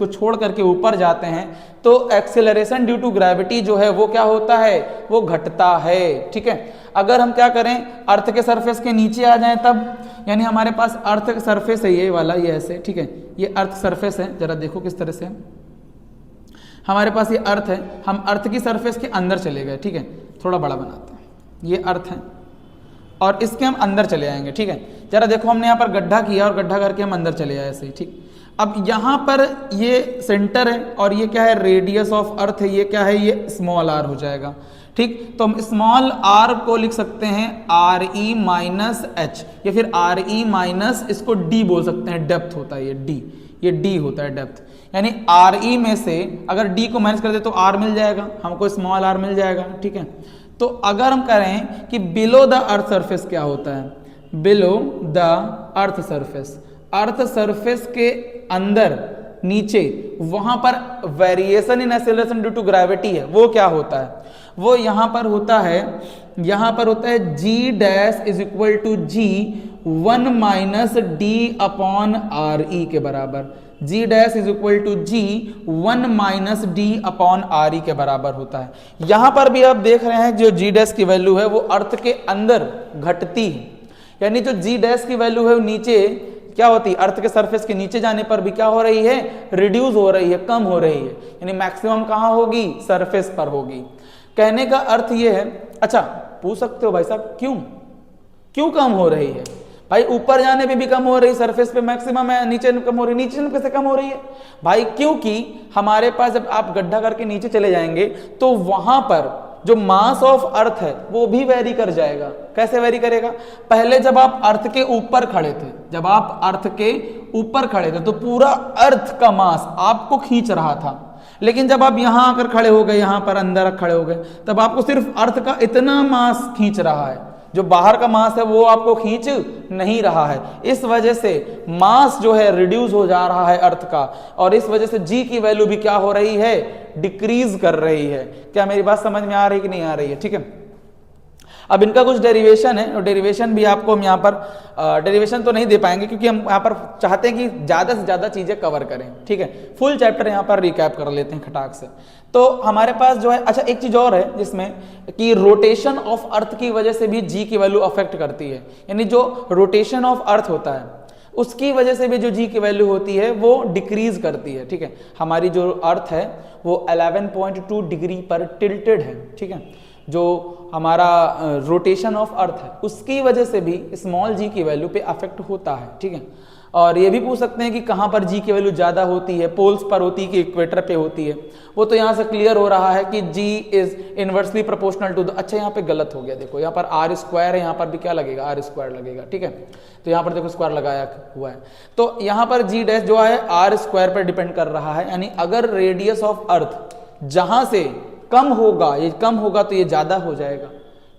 छोड़ करके ऊपर जाते हैं तो एक्सेलरेशन ड्यू टू ग्रेविटी जो है वो क्या होता है? वो घटता है, ठीक है। अगर हम क्या करें, अर्थ के सरफेस के नीचे आ जाएं तब, यानी हमारे पास अर्थ का सरफेस है ये वाला, ये ऐसे, ठीक है। ये अर्थ सरफेस है, जरा देखो किस तरह से हमारे पास ये अर्थ है, हम अर्थ की सरफेस के अंदर चले गए, ठीक है। थोड़ा बड़ा बनाते हैं, ये अर्थ है और इसके हम अंदर चले आएंगे, ठीक है। जरा देखो हमने यहाँ पर गड्ढा किया और गड्ढा करके हम अंदर चले आए ऐसे, ठीक। अब यहाँ पर ये सेंटर है और ये क्या है? रेडियस ऑफ अर्थ है, ये क्या है? ये स्मॉल आर हो जाएगा, ठीक। तो हम स्मॉल आर को लिख सकते हैं आर ई माइनस एच, या फिर आर ई माइनस, इसको डी बोल सकते हैं, डेप्थ होता है ये डी होता है डेप्थ। यानी आर ई में से अगर डी को माइनस कर दे तो आर मिल जाएगा, हमको स्मॉल आर मिल जाएगा, ठीक है। तो अगर हम करें कि बिलो द अर्थ सरफेस क्या होता है? बिलो द अर्थ सरफेस के अंदर नीचे वहां पर variation in acceleration due to gravity है, वो क्या होता है? वो यहां पर होता है g dash is equal to g 1 minus d upon R E के बराबर। G dash is equal to g 1 minus d upon R E के बराबर होता है। यहां पर भी आप देख रहे हैं जो जी डैश की वैल्यू है वो अर्थ के अंदर घटती है, यानी जो जी डैश की वैल्यू है वो नीचे क्या होती है? अर्थ के सरफेस के नीचे जाने पर भी क्या हो रही है? रिड्यूस हो रही है, कम हो रही है। यानी मैक्सिमम कहां होगी? सरफेस पर होगी। कहने का अर्थ ये है। अच्छा पूछ सकते हो भाई साहब क्यों कम हो रही है? भाई ऊपर जाने पे भी कम हो रही है, सरफेस पे मैक्सिमम है, नीचे कम हो रही है। नीचे कैसे कम हो रही है भाई? क्योंकि हमारे पास जब आप गड्ढा करके नीचे चले जाएंगे तो वहां पर जो मास ऑफ अर्थ है वो भी वेरी कर जाएगा। कैसे वेरी करेगा? पहले जब आप अर्थ के ऊपर खड़े थे तो पूरा अर्थ का मास आपको खींच रहा था, लेकिन जब आप यहां आकर खड़े हो गए, यहां पर अंदर खड़े हो गए, तब आपको सिर्फ अर्थ का इतना मास खींच रहा है, जो बाहर का मास है वो आपको खींच नहीं रहा है। इस वजह से मास जो है रिड्यूस हो जा रहा है अर्थ का, और इस वजह से जी की वैल्यू भी क्या हो रही है? डिक्रीज कर रही है। क्या मेरी बात समझ में आ रही है कि नहीं आ रही है? ठीक है। अब इनका कुछ डेरिवेशन है, और डेरिवेशन भी आपको हम यहाँ पर डेरिवेशन तो नहीं दे पाएंगे क्योंकि हम यहाँ पर चाहते हैं कि ज़्यादा से ज़्यादा चीज़ें कवर करें, ठीक है। फुल चैप्टर यहाँ पर रिकैप कर लेते हैं खटाक से। तो हमारे पास जो है, अच्छा एक चीज़ और है जिसमें कि रोटेशन ऑफ अर्थ की वजह से भी जी की वैल्यू अफेक्ट करती है। यानी जो रोटेशन ऑफ अर्थ होता है उसकी वजह से भी जो जी की वैल्यू होती है वो डिक्रीज करती है, ठीक है। हमारी जो अर्थ है वो 11.2 डिग्री पर टिल्टेड है, ठीक है। जो हमारा रोटेशन ऑफ अर्थ है उसकी वजह से भी स्मॉल जी की वैल्यू पे अफेक्ट होता है, ठीक है। और ये भी पूछ सकते हैं कि कहाँ पर जी की वैल्यू ज़्यादा होती है, पोल्स पर होती है कि इक्वेटर पे होती है। वो तो यहाँ से क्लियर हो रहा है कि g is inversely proportional to the, अच्छा यहाँ पे गलत हो गया, देखो यहाँ पर आर स्क्वायर है, यहाँ पर भी क्या लगेगा, आर स्क्वायर लगेगा, ठीक है। तो यहाँ पर देखो स्क्वायर लगाया हुआ है, तो यहाँ पर जी डैश जो है आर स्क्वायर पर डिपेंड कर रहा है, यानी अगर रेडियस ऑफ अर्थ जहां से कम होगा, ये कम होगा तो ये ज्यादा हो जाएगा,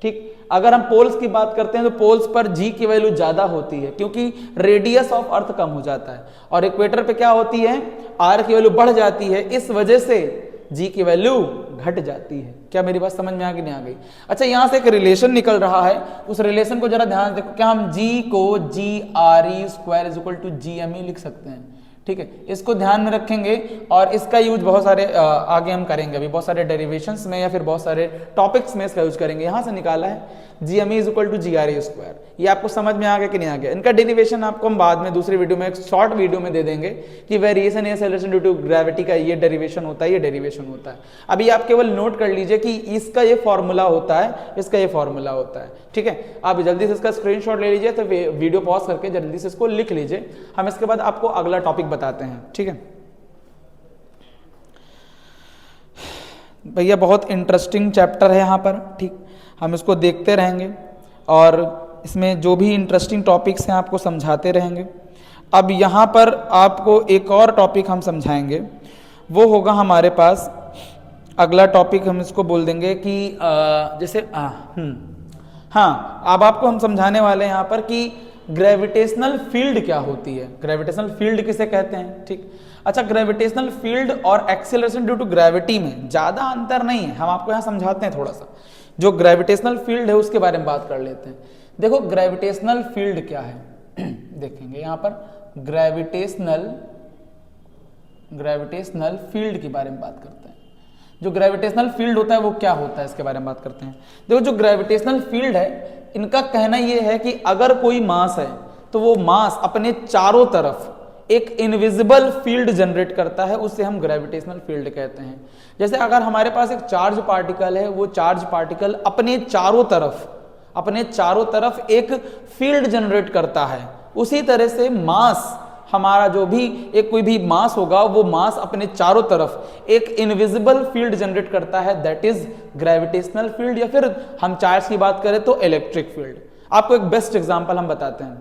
ठीक। अगर हम पोल्स की बात करते हैं तो पोल्स पर जी की वैल्यू ज्यादा होती है क्योंकि रेडियस ऑफ अर्थ कम हो जाता है, और इक्वेटर पे क्या होती है, आर की वैल्यू बढ़ जाती है, इस वजह से जी की वैल्यू घट जाती है। क्या मेरी बात समझ में आ गई, नहीं आ गई? अच्छा, यहां से एक रिलेशन निकल रहा है, उस रिलेशन को जरा ध्यान से देखो। क्या हम जी को G R E square is equal to G M E लिख सकते हैं, ठीक है। इसको ध्यान में रखेंगे और इसका यूज बहुत सारे आगे हम करेंगे, अभी बहुत सारे डेरिवेशंस में या फिर बहुत सारे टॉपिक्स में इसका यूज करेंगे। यहां से निकाला है G M E is equal to G R A square, ये आपको समझ में आ गया कि नहीं आ गया? इनका डेरिवेशन आपको हम बाद में दूसरी वीडियो में, एक शॉर्ट वीडियो में दे देंगे कि variation acceleration due to gravity का ये डेरिवेशन होता है, ये डेरिवेशन होता है। अभी आप केवल नोट कर लीजिए कि इसका ये फॉर्मूला होता है, इसका ये फॉर्मूला होता है, ठीक है। आप जल्दी से इसका स्क्रीनशॉट ले लीजिए, तो वीडियो पॉज करके जल्दी से इसको लिख लीजिए, हम इसके बाद आपको अगला टॉपिक बताते हैं, ठीक है भैया। बहुत इंटरेस्टिंग चैप्टर है यहाँ पर, ठीक, हम इसको देखते रहेंगे और इसमें जो भी इंटरेस्टिंग टॉपिक्स हैं आपको समझाते रहेंगे। अब यहाँ पर आपको एक और टॉपिक हम समझाएंगे, वो होगा हमारे पास अगला टॉपिक, हम इसको बोल देंगे कि जैसे हाँ, अब आपको हम समझाने वाले हैं यहाँ पर कि ग्रेविटेशनल फील्ड क्या होती है, ग्रेविटेशनल फील्ड किसे कहते हैं, ठीक। अच्छा, ग्रेविटेशनल फील्ड और एक्सेलरेशन ड्यू टू ग्रेविटी में ज़्यादा अंतर नहीं है, हम आपको यहाँ समझाते हैं थोड़ा सा। जो ग्रेविटेशनल फील्ड है उसके बारे में बात कर लेते हैं। देखो ग्रेविटेशनल फील्ड क्या है देखेंगे यहाँ पर, ग्रेविटेशनल फील्ड के बारे में बात करते हैं। जो ग्रेविटेशनल फील्ड होता है वो क्या होता है, इसके बारे में बात करते हैं। देखो जो ग्रेविटेशनल फील्ड है, इनका कहना यह है कि अगर कोई मास है तो वो मास अपने चारों तरफ एक इनविजिबल फील्ड जनरेट करता है, उसे हम ग्रेविटेशनल फील्ड कहते हैं। जैसे अगर हमारे पास एक चार्ज पार्टिकल है, वो चार्ज पार्टिकल अपने चारों तरफ एक फील्ड जनरेट करता है, उसी तरह से मास, हमारा जो भी एक कोई भी मास होगा, वो मास अपने चारों तरफ एक इनविजिबल फील्ड जनरेट करता है, दैट इज ग्रेविटेशनल फील्ड, या फिर हम चार्ज की बात करें तो इलेक्ट्रिक फील्ड। आपको एक बेस्ट एग्जांपल हम बताते हैं,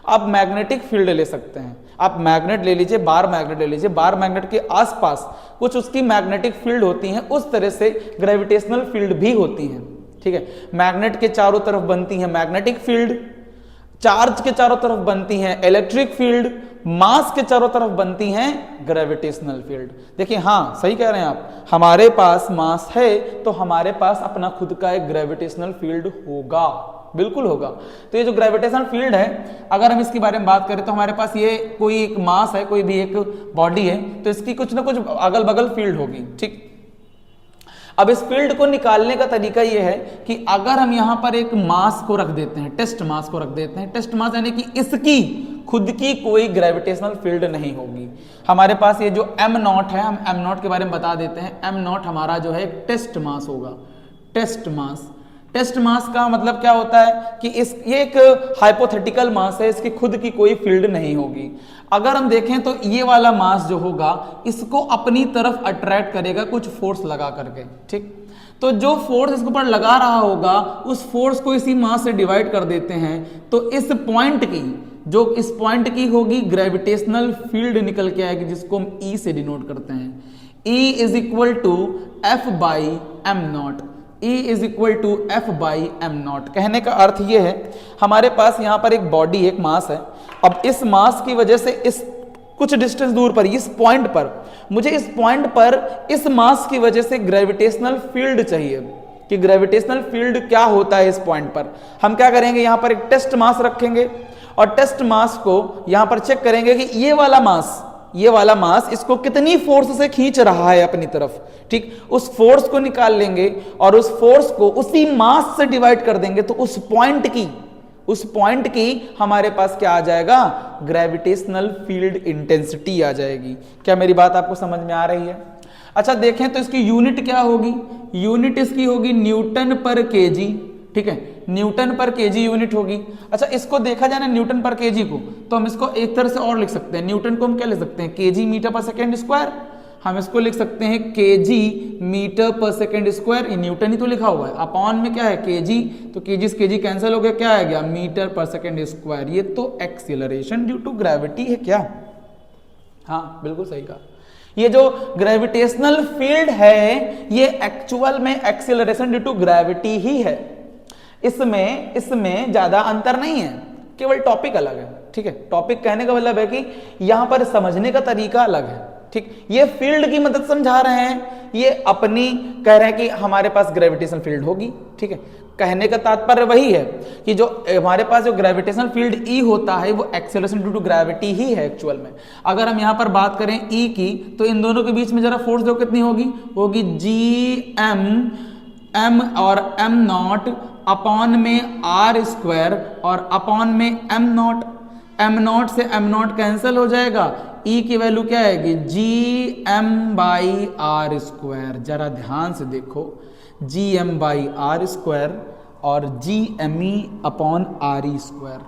आप मैग्नेटिक फील्ड ले सकते हैं। आप मैग्नेट ले लीजिए, बार मैग्नेट ले लीजिए, बार मैग्नेट के आसपास कुछ उसकी मैग्नेटिक फील्ड होती हैं, उस तरह से ग्रेविटेशनल फील्ड भी होती हैं, ठीक है। मैग्नेट के चारों तरफ बनती है मैग्नेटिक फील्ड, चार्ज के चारों तरफ बनती है इलेक्ट्रिक फील्ड, मास के चारों तरफ बनती हैं ग्रेविटेशनल फील्ड। देखिए, हाँ सही कह रहे हैं आप, हमारे पास मास है तो हमारे पास अपना खुद का एक ग्रेविटेशनल फील्ड होगा, बिल्कुल होगा। तो ये जो ग्रेविटेशनल फील्ड है, अगर हम इसके बारे में बात करें तो हमारे पास ये कोई एक मास है, कोई भी एक बॉडी है, तो इसकी कुछ ना कुछ अगल बगल फील्ड होगी, ठीक। अब इस फील्ड को निकालने का तरीका यह है कि अगर हम यहां पर एक मास को रख देते हैं, टेस्ट मास को रख देते हैं, टेस्ट मास यानी कि इसकी खुद की कोई ग्रेविटेशनल फील्ड नहीं होगी। हमारे पास ये जो m0 है, हम m0 के बारे में बता देते हैं। m0 हमारा जो है एक टेस्ट मास होगा, टेस्ट मास। टेस्ट मास का मतलब क्या होता है कि ये एक हाइपोथेटिकल मास है, इसकी खुद की कोई फील्ड नहीं होगी। अगर हम देखें तो ये वाला मास जो होगा, इसको अपनी तरफ अट्रैक्ट करेगा कुछ फोर्स लगा करके, ठीक। तो जो फोर्स इसके ऊपर लगा रहा होगा, उस फोर्स को इसी मास से डिवाइड कर देते हैं, तो इस पॉइंट की, जो इस पॉइंट की होगी, ग्रेविटेशनल फील्ड निकल के आएगी, जिसको हम E से डिनोट करते हैं। E is equal to F by m0, E is equal to F by m0। कहने का अर्थ ये है, हमारे पास यहाँ पर एक बॉडी, एक मास है। अब इस मास की वजह से इस कुछ डिस्टेंस दूर पर, इस पॉइंट पर, मुझे इस पॉइंट पर इस मास की वजह से ग्रेविटेशनल फील्ड चाहिए कि ग्रेविटेशनल फील्ड क्या होता है इस पॉइंट पर। हम क्या करेंगे, यहाँ पर एक टेस्ट मास रखेंगे और टेस्ट मास को यहाँ पर चेक करेंगे कि ये वाला मास इसको कितनी फोर्स से खींच रहा है अपनी तरफ, ठीक। उस फोर्स को निकाल लेंगे और उस फोर्स को उसी मास से डिवाइड कर देंगे, तो उस पॉइंट की हमारे पास क्या आ जाएगा, ग्रेविटेशनल फील्ड इंटेंसिटी आ जाएगी। क्या मेरी बात आपको समझ में आ रही है? अच्छा देखें तो इसकी यूनिट क्या होगी, यूनिट इसकी होगी न्यूटन पर केजी, ठीक है। न्यूटन पर केजी यूनिट होगी। अच्छा, इसको देखा जाए ना न्यूटन पर केजी को, तो हम इसको एक तरह से और लिख सकते हैं। न्यूटन को हम क्या लिख सकते हैं, केजी मीटर पर सेकेंड स्क्वायर। हम इसको लिख सकते हैं केजी मीटर पर सेकेंड स्क्वायर, ये न्यूटन ही तो लिखा हुआ है। अपॉन में क्या है, केजी, तो केजी से केजी कैंसिल हो गया, क्या आ गया, मीटर पर सेकेंड स्क्वायर। ये तो एक्सीलरेशन ड्यू टू ग्रेविटी है क्या? हाँ, बिल्कुल सही कहा। ये जो ग्रेविटेशनल फील्ड है ये एक्चुअल में एक्सीलरेशन ड्यू टू ग्रेविटी ही है। इसमें ज्यादा अंतर नहीं है, केवल टॉपिक अलग है। ठीक है, टॉपिक कहने का मतलब है कि यहां पर समझने का तरीका अलग है। ठीक, ये फील्ड की मदद समझा रहे हैं, ये अपनी कह रहे हैं कि हमारे पास ग्रेविटेशनल फील्ड होगी। ठीक है, कहने का तात्पर्य वही है कि जो हमारे पास जो ग्रेविटेशनल फील्ड ई होता है वो एक्सेलरेशन ड्यू टू ग्रेविटी ही है एक्चुअल में। अगर हम यहां पर बात करें ई की, तो इन दोनों के बीच में जरा फोर्स दो, कितनी होगी जी एम और एम नॉट अपॉन में आर स्क्वायर और अपॉन में एम नॉट से एम नॉट कैंसिल हो जाएगा। ई की वैल्यू क्या आएगी, G M by R square. जरा ध्यान से देखो, G M by R square और G M E upon R E square,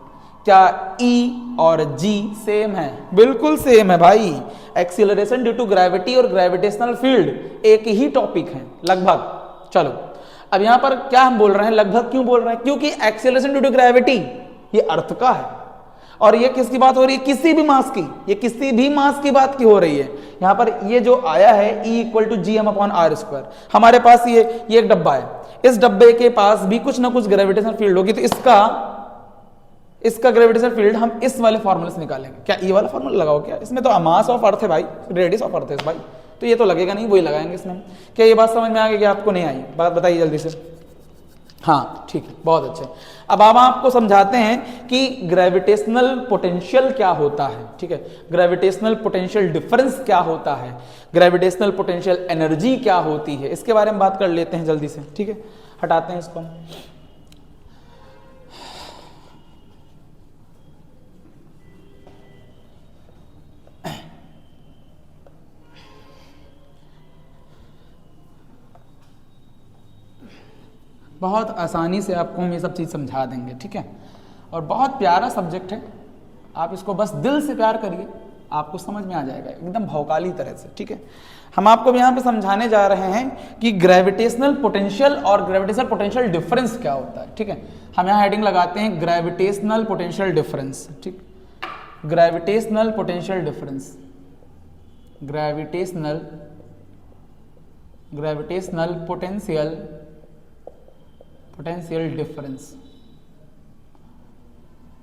क्या ई और जी सेम है? बिल्कुल सेम है भाई। एक्सीलरेशन ड्यू टू ग्रेविटी और ग्रेविटेशनल फील्ड एक ही टॉपिक है लगभग। चलो, अब यहां पर क्या हम बोल रहे हैं, लगभग क्यों बोल रहे हैं, क्योंकि एक्सीलरेशन ड्यू टू ग्रेविटी ये अर्थ का है और ये किसकी बात हो रही है, किसी भी मास की, ये किसी भी मास की बात की हो रही है। यहां पर ये जो आया है E equal to G M upon R square, हमारे पास ये एक डब्बा है, इस डब्बे के पास भी कुछ ना कुछ ग्रेविटेशनल फील्ड होगी, तो इसका ग्रेविटेशनल फील्ड हम इस वाले फॉर्मूले से निकालेंगे। क्या ये वाला फॉर्मूला लगाओ क्या, इसमें तो मास ऑफ अर्थ है भाई, रेडियस ऑफ अर्थ है भाई, तो ये तो लगेगा नहीं, वही लगाएंगे इसमें। क्या ये बात समझ में आ गई कि आपको नहीं आई? बात बताइए जल्दी से। हाँ ठीक है, बहुत अच्छे। अब हम आपको समझाते हैं कि ग्रेविटेशनल पोटेंशियल क्या होता है। ठीक है, ग्रेविटेशनल पोटेंशियल डिफरेंस क्या होता है, ग्रेविटेशनल पोटेंशियल एनर्जी क्या होती है, इसके बारे में बात कर लेते हैं जल्दी से। ठीक है, हटाते हैं इसको। बहुत आसानी से आपको हम ये सब चीज़ समझा देंगे। ठीक है, और बहुत प्यारा सब्जेक्ट है, आप इसको बस दिल से प्यार करिए, आपको समझ में आ जाएगा एकदम भौकाली तरह से। ठीक है, हम आपको यहाँ पे समझाने जा रहे हैं कि ग्रेविटेशनल पोटेंशियल और ग्रेविटेशनल पोटेंशियल डिफरेंस क्या होता है। ठीक है, हम यहाँ हेडिंग लगाते हैं ग्रेविटेशनल पोटेंशियल डिफरेंस। ठीक, gravitational potential difference, gravitational potential difference.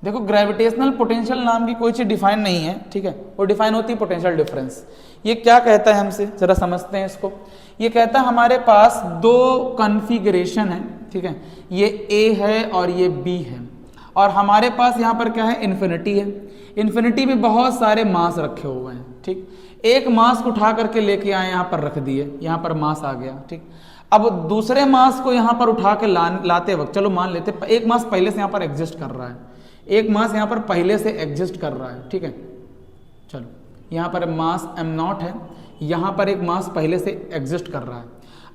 देखो, ग्रेविटेशनल पोटेंशियल नाम की कोई चीज डिफाइन नहीं है। ठीक है, वो डिफाइन होती है पोटेंशियल डिफरेंस। ये क्या कहता है हमसे, जरा समझते हैं इसको। ये कहता है हमारे पास दो कॉन्फ़िगरेशन है। ठीक है, ये ए है और ये बी है, और हमारे पास यहाँ पर क्या है, इन्फिनिटी है। इन्फिनिटी में बहुत सारे मास रखे हुए हैं। ठीक, एक मास को उठा करके लेके आए, यहाँ पर रख दिए, यहाँ पर मास आ गया। ठीक, अब दूसरे मास को यहाँ पर उठा के लाते वक्त, चलो मान लेते एक मास पहले से यहाँ पर एग्जिस्ट कर रहा है, एक मास यहाँ पर पहले से एग्जिस्ट कर रहा है। ठीक है, चलो यहाँ पर मास एम नॉट है, यहाँ पर एक मास पहले से एग्जिस्ट कर रहा है।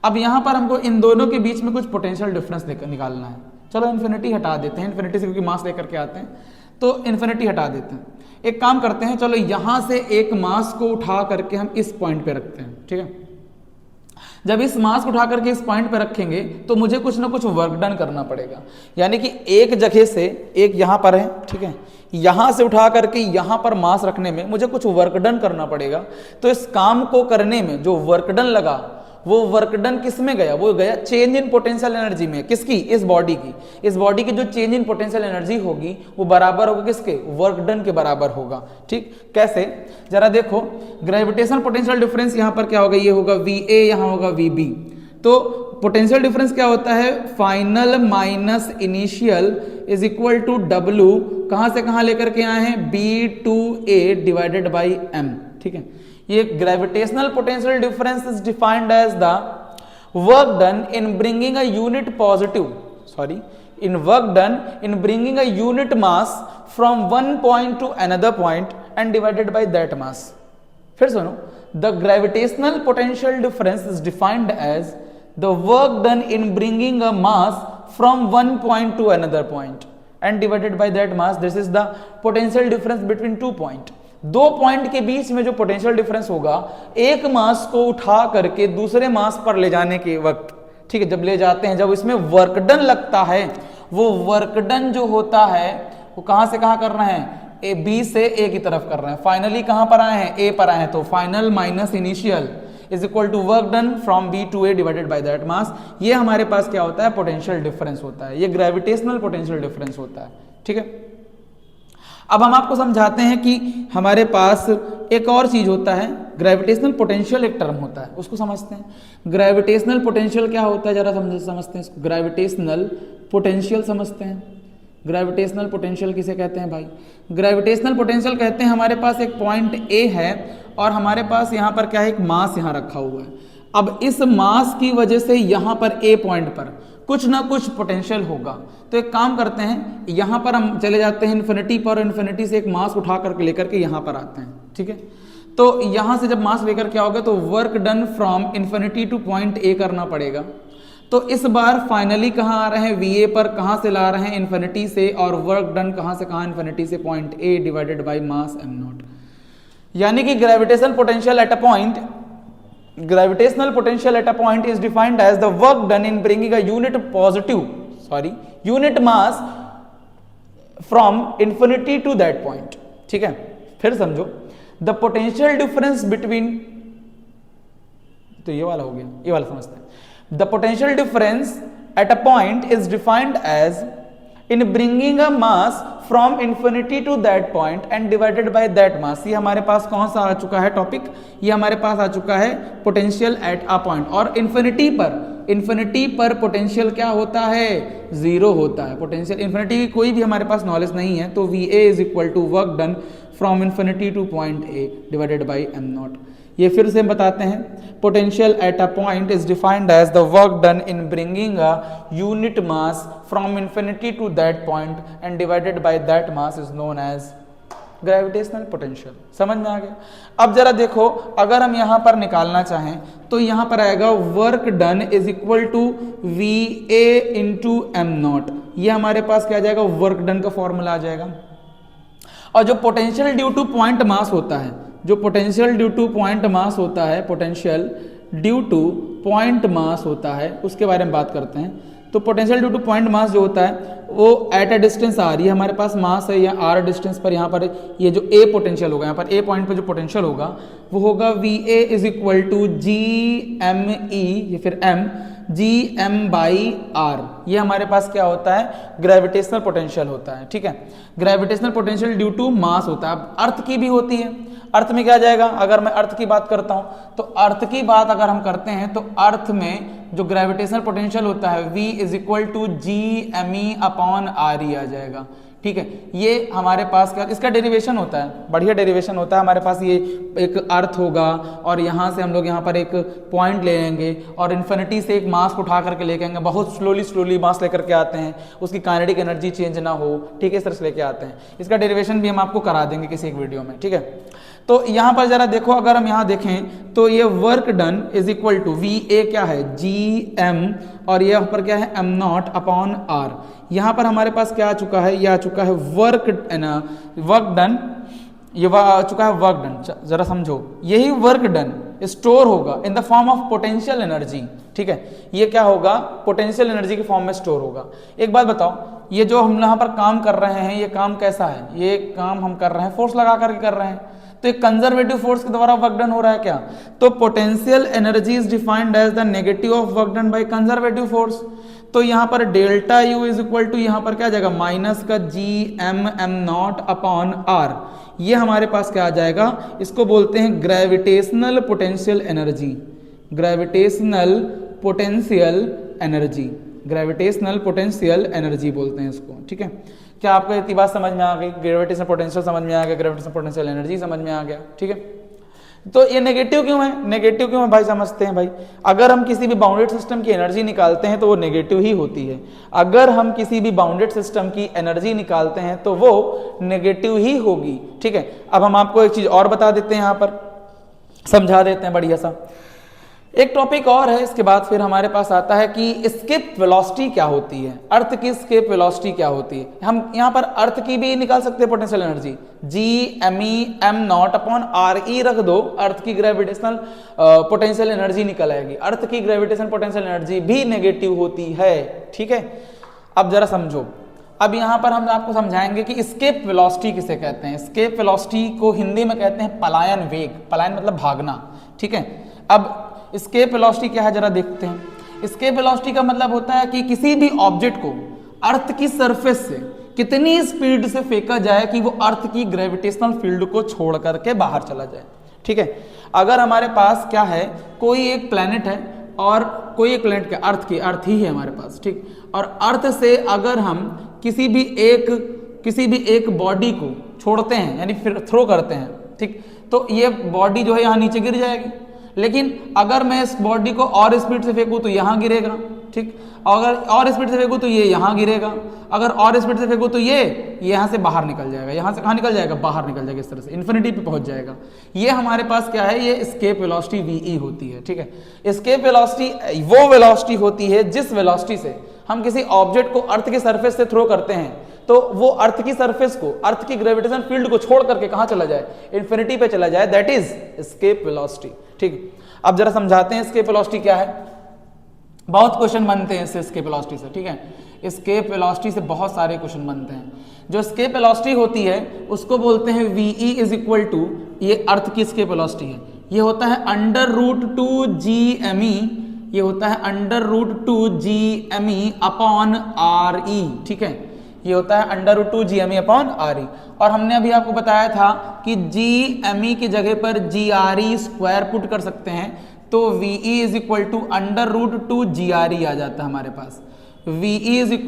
अब यहाँ पर हमको इन दोनों के बीच में कुछ पोटेंशियल डिफरेंस निकालना है। चलो इन्फिनिटी हटा देते हैं, इन्फिनिटी से क्योंकि मास लेकर के आते हैं तो इन्फिनिटी हटा देते हैं। एक काम करते हैं, चलो यहाँ से एक मास को उठा करके हम इस पॉइंट पे रखते हैं। ठीक है, जब इस मास को उठा करके इस पॉइंट पे रखेंगे तो मुझे कुछ ना कुछ वर्क डन करना पड़ेगा, यानी कि एक जगह से, एक यहाँ पर है, ठीक है, यहाँ से उठा करके यहाँ पर मास रखने में मुझे कुछ वर्क डन करना पड़ेगा। तो इस काम को करने में जो वर्क डन लगा, वो वर्क डन किस में गया, वो गया चेंज इन पोटेंशियल एनर्जी में। किसकी, इस बॉडी की। इस बॉडी की जो चेंज इन पोटेंशियल एनर्जी होगी वो बराबर होगा किसके, वर्क डन के बराबर होगा। ठीक, कैसे, जरा देखो, ग्रेविटेशनल पोटेंशियल डिफरेंस यहाँ पर क्या होगा, ये होगा VA, यहाँ होगा VB। तो पोटेंशियल डिफरेंस क्या होता है, final minus initial is equal to W, कहां से कहां लेकर के आए हैं, B/A डिवाइडेड बाई M। ठीक है, ये gravitational potential difference is defined as the work done in bringing a unit positive, sorry, in work done in bringing a unit mass from one point to another point and divided by that mass. फिर सुनो, the gravitational potential difference is defined as the work done in bringing a mass from one point to another point and divided by that mass. This is the potential difference between 2 point. दो point के बीच में जो potential difference होगा एक मास को उठा करके दूसरे मास पर ले जाने के वक्त, ठीक है, जब ले जाते हैं, जब इसमें वर्क डन लगता है, वो वर्क डन जो होता है वो कहां से कहां कर रहे हैं, ए बी से ए की तरफ कर रहे हैं, फाइनली कहां पर आए हैं, ए पर आए हैं, तो final minus initial is equal to work done from B to A divided by that mass. ये हमारे पास क्या होता है, पोटेंशियल डिफरेंस होता है, ये ग्रेविटेशनल पोटेंशियल डिफरेंस होता है, ठीक है। अब हम आपको समझाते हैं कि हमारे पास एक और चीज होता है, ग्रेविटेशनल पोटेंशियल एक टर्म होता है, उसको समझते हैं। ग्रेविटेशनल पोटेंशियल क्या होता है, जरा समझते हैं इसको। ग्रेविटेशनल पोटेंशियल समझते हैं। ग्रेविटेशनल पोटेंशियल किसे कहते हैं भाई, ग्रेविटेशनल पोटेंशियल कहते हैं हमारे पास एक पॉइंट ए है और हमारे पास यहाँ पर क्या है, एक मास यहाँ रखा हुआ है। अब इस मास की वजह से यहाँ पर ए पॉइंट पर कुछ ना कुछ पोटेंशियल होगा, तो एक काम करते हैं, यहाँ पर हम चले जाते हैं इन्फिनिटी पर, इन्फिनिटी से एक मास उठा करके लेकर के यहाँ पर आते हैं, ठीक है। तो यहाँ से जब मास लेकर के आओगे तो work done from infinity to point ए करना पड़ेगा। तो इस बार फाइनली कहाँ आ रहे हैं, वी ए पर कहाँ से ला रहे हैं, इन्फिनिटी से, और वर्क डन कहाँ से कहाँ, इन्फिनिटी से, point A divided by mass am not. यानी कि gravitational potential at a point, gravitational potential at a point is defined as the work done in bringing a unit mass from infinity to that point, ठीक है। फिर समझो, the potential difference between, तो ये वाला हो गया, ये वाला समझते हैं। The potential difference at a point is defined as in bringing a mass from infinity to that point and divided by that mass। ये हमारे पास कौन सा आ चुका है टॉपिक, ये हमारे पास आ चुका है पोटेंशियल एट अ पॉइंट। और इन्फिनिटी पर पोटेंशियल क्या होता है, जीरो होता है। पोटेंशियल इन्फिनिटी की कोई भी हमारे पास नॉलेज नहीं है, तो V A is equal to work done from infinity to point A divided by M naught. ये फिर से बताते हैं, potential at a point is defined as the work done in bringing a unit mass from infinity to that point and divided by that mass is known as gravitational potential. समझ में आ गया। अब जरा देखो, अगर हम यहां पर निकालना चाहें तो यहां पर आएगा work done is equal to V A into M naught. ये हमारे पास क्या आ जाएगा, वर्क डन का फॉर्मूला आ जाएगा। और जो potential due to point mass होता है, जो potential due to point mass होता है, potential due to point mass होता है, उसके बारे में बात करते हैं। तो potential due to point mass जो होता है वो एट अ डिस्टेंस आर, ये हमारे पास मास है, या आर डिस्टेंस पर यहाँ पर ये जो ए पोटेंशियल होगा, यहाँ पर ए पॉइंट पर जो पोटेंशियल होगा वो होगा V A is equal to G M E, या फिर M G M by R. ये हमारे पास क्या होता है, ग्रेविटेशनल पोटेंशियल होता है, ठीक है। Gravitational potential due to mass होता है। अब अर्थ की भी होती है, अर्थ में क्या जाएगा, अगर मैं अर्थ की बात करता हूं तो अर्थ की बात अगर हम करते हैं तो अर्थ में जो ग्रेविटेशनल पोटेंशियल होता है V is equal to G M E upon R E आ जाएगा, ठीक है। ये हमारे पास क्या, इसका डेरिवेशन होता है, बढ़िया डेरिवेशन होता है। हमारे पास ये एक अर्थ होगा और यहाँ से हम लोग यहाँ पर एक पॉइंट ले लेंगे और इन्फिनिटी से एक मास को उठा करके लेके आएंगे, बहुत स्लोली मास लेकर के आते हैं, उसकी काइनेटिक एनर्जी चेंज ना हो, ठीक है, इस तरह से लेके आते हैं। इसका डेरिवेशन भी हम आपको करा देंगे किसी एक वीडियो में, ठीक है। तो यहाँ पर जरा देखो, अगर हम यहाँ देखें तो ये work done is equal to V A क्या है, जी एम, और ये यहाँ पर क्या है, एम नॉट अपॉन आर। यहाँ पर हमारे पास क्या आ चुका है, ये आ चुका है वर्क डन, ये आ चुका है वर्क डन। जरा समझो, यही वर्क डन स्टोर होगा in the form of potential energy, ठीक है। ये क्या होगा, पोटेंशियल एनर्जी के फॉर्म में स्टोर होगा। एक बात बताओ, ये जो हम यहाँ पर काम कर रहे हैं, ये काम कैसा है, ये काम हम कर रहे हैं फोर्स लगा करके कर रहे हैं, तो एक कंजर्वेटिव फोर्स के द्वारा वर्क डन हो रहा है क्या, तो potential energy is defined as the negative of work done by conservative force. तो यहाँ पर delta U is equal to, यहाँ पर क्या आ जाएगा, माइनस का G M M not upon R. ये हमारे पास क्या आ जाएगा, इसको बोलते हैं gravitational potential energy, gravitational potential energy, gravitational potential energy बोलते हैं इसको, ठीक है। क्या आपको इतनी बात समझ में आ गई, ग्रेविटेशनल पोटेंशियल समझ में आ गया, ग्रेविटेशनल पोटेंशियल एनर्जी समझ में आ गया, ठीक है। तो ये नेगेटिव क्यों है, नेगेटिव क्यों है भाई, समझते हैं भाई। अगर हम किसी भी बाउंडेड सिस्टम की एनर्जी निकालते हैं तो वो नेगेटिव ही होती है। अगर हम किसी भी बाउंडेड सिस्टम की एनर्जी निकालते हैं तो वो नेगेटिव ही होगी, ठीक है। अब हम आपको एक चीज और बता देते हैं, यहां पर समझा देते हैं बढ़िया सा। एक टॉपिक और है, इसके बाद फिर हमारे पास आता है कि एस्केप वेलोसिटी क्या होती है, अर्थ की एस्केप वेलोसिटी क्या होती है। हम यहाँ पर अर्थ की भी निकाल सकते हैं पोटेंशियल एनर्जी, G_m_e_m0/r_e रख दो, अर्थ की ग्रेविटेशनल पोटेंशियल एनर्जी निकल आएगी। अर्थ की ग्रेविटेशन पोटेंशियल एनर्जी भी नेगेटिव होती है, ठीक है। अब जरा समझो, अब यहाँ पर हम आपको समझाएंगे कि एस्केप वेलोसिटी किसे कहते हैं। एस्केप वेलोसिटी को हिंदी में कहते हैं पलायन वेग, पलायन मतलब भागना, ठीक है। अब एस्केप वेलोसिटी क्या है जरा देखते हैं। एस्केप वेलोसिटी का मतलब होता है कि किसी भी ऑब्जेक्ट को अर्थ की सरफेस से कितनी स्पीड से फेंका जाए कि वो अर्थ की ग्रेविटेशनल फील्ड को छोड़ करके बाहर चला जाए, ठीक है। अगर हमारे पास क्या है, कोई एक प्लैनेट है और कोई एक प्लैनेट क्या, अर्थ ही है हमारे पास, ठीक। और अर्थ से अगर हम किसी भी एक बॉडी को छोड़ते हैं, यानी फिर थ्रो करते हैं, ठीक, तो ये बॉडी जो है यहाँ नीचे गिर जाएगी। लेकिन अगर मैं इस बॉडी को और स्पीड से फेंकूं तो यहाँ गिरेगा, ठीक। अगर और स्पीड से फेंकूं तो ये यहाँ गिरेगा, अगर और स्पीड से फेंकूं तो ये यहाँ से बाहर निकल जाएगा। यहाँ से कहाँ निकल जाएगा, बाहर निकल जाएगा, इस तरह से इन्फिनिटी पे पहुंच जाएगा। ये हमारे पास क्या है, ये एस्केप वेलोसिटी VE होती है, ठीक है। एस्केप वेलोसिटी वो वेलोसिटी होती है जिस वेलोसिटी से हम किसी ऑब्जेक्ट को अर्थ की सरफेस से थ्रो करते हैं तो वो अर्थ की सरफेस को, अर्थ की ग्रेविटेशन फील्ड को छोड़ करके कहां चला जाए, इन्फिनिटी पे चला जाए, दैट इज एस्केप वेलोसिटी, ठीक। अब जरा समझाते हैं एस्केप वेलोसिटी क्या है। बहुत क्वेश्चन बनते हैं इससे, एस्केप वेलोसिटी से, ठीक है। एस्केप वेलोसिटी से बहुत सारे क्वेश्चन बनते हैं। जो एस्केप वेलोसिटी होती है उसको बोलते हैं VE = ये अर्थ की एस्केप वेलोसिटी है, ये होता है √2gme, ये होता है √2gme/re, ठीक है। ये होता है √2gme/re। और हमने अभी आपको बताया था कि gme की जगह पर GRE² पुट कर सकते हैं, तो VE = √2gre आ जाता है हमारे पास। VE =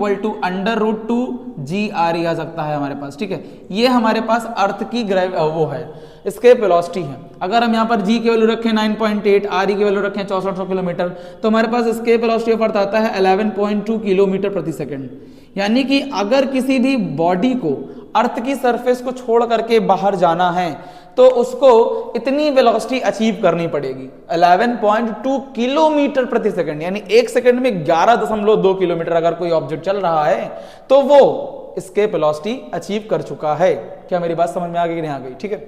√2gre आ सकता है हमारे पास, ठीक है। ये हमारे पास अर्थ की वो है, एस्केप वेलोसिटी है। अगर हम यहाँ पर G की वैल्यू रखें 9.8, RE की वैल्यू रखें 6400 किलोमीटर, तो हमारे पास एस्केप वेलोसिटी ऑफ अर्थ आता है 11.2 किलोमीटर प्रति सेकंड। यानी कि अगर किसी भी बॉडी को अर्थ की सरफेस को छोड़ करके बाहर जाना है तो उसको इतनी वेलोसिटी अचीव करनी पड़ेगी, 11.2 किलोमीटर प्रति सेकंड, यानी एक सेकंड में 11.2 किलोमीटर अगर कोई ऑब्जेक्ट चल रहा है तो वो एस्केप वेलोसिटी अचीव कर चुका है। क्या मेरी बात समझ में आ गई कि नहीं आ गई, ठीक है।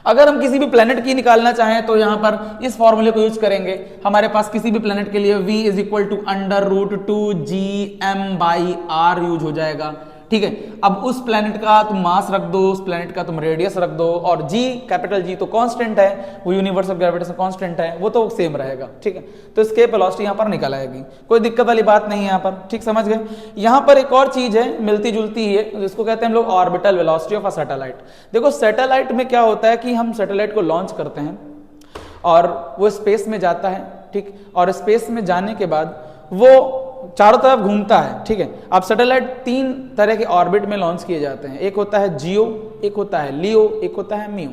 अगर हम किसी भी प्लेनेट की निकालना चाहें तो यहां पर इस फॉर्मूले को यूज करेंगे। हमारे पास किसी भी प्लेनेट के लिए V = √2gm/r यूज हो जाएगा, ठीक है। अब उस प्लेनेट का तुम मास रख दो, उस प्लेनेट का तुम रेडियस रख दो, और G, कैपिटल G तो कांस्टेंट है, वो यूनिवर्सल ग्रेविटेशन कांस्टेंट है, वो तो सेम रहेगा, ठीक है। तो एस्केप वेलोसिटी यहां पर निकल आएगी, कोई दिक्कत वाली बात नहीं है यहाँ पर, ठीक, समझ गए। यहां पर एक और चीज है मिलती जुलती है, जिसको कहते हैं हम लोग orbital velocity of a satellite. देखो सैटेलाइट में क्या होता है कि हम सैटेलाइट को लॉन्च करते हैं और वो स्पेस में जाता है, ठीक, और स्पेस में जाने के बाद वो चारों तरफ घूमता है, ठीक है। अब सैटेलाइट 3 तरह के ऑर्बिट में लॉन्च किए जाते हैं, एक होता है जियो, एक होता है लियो, एक होता है मियो।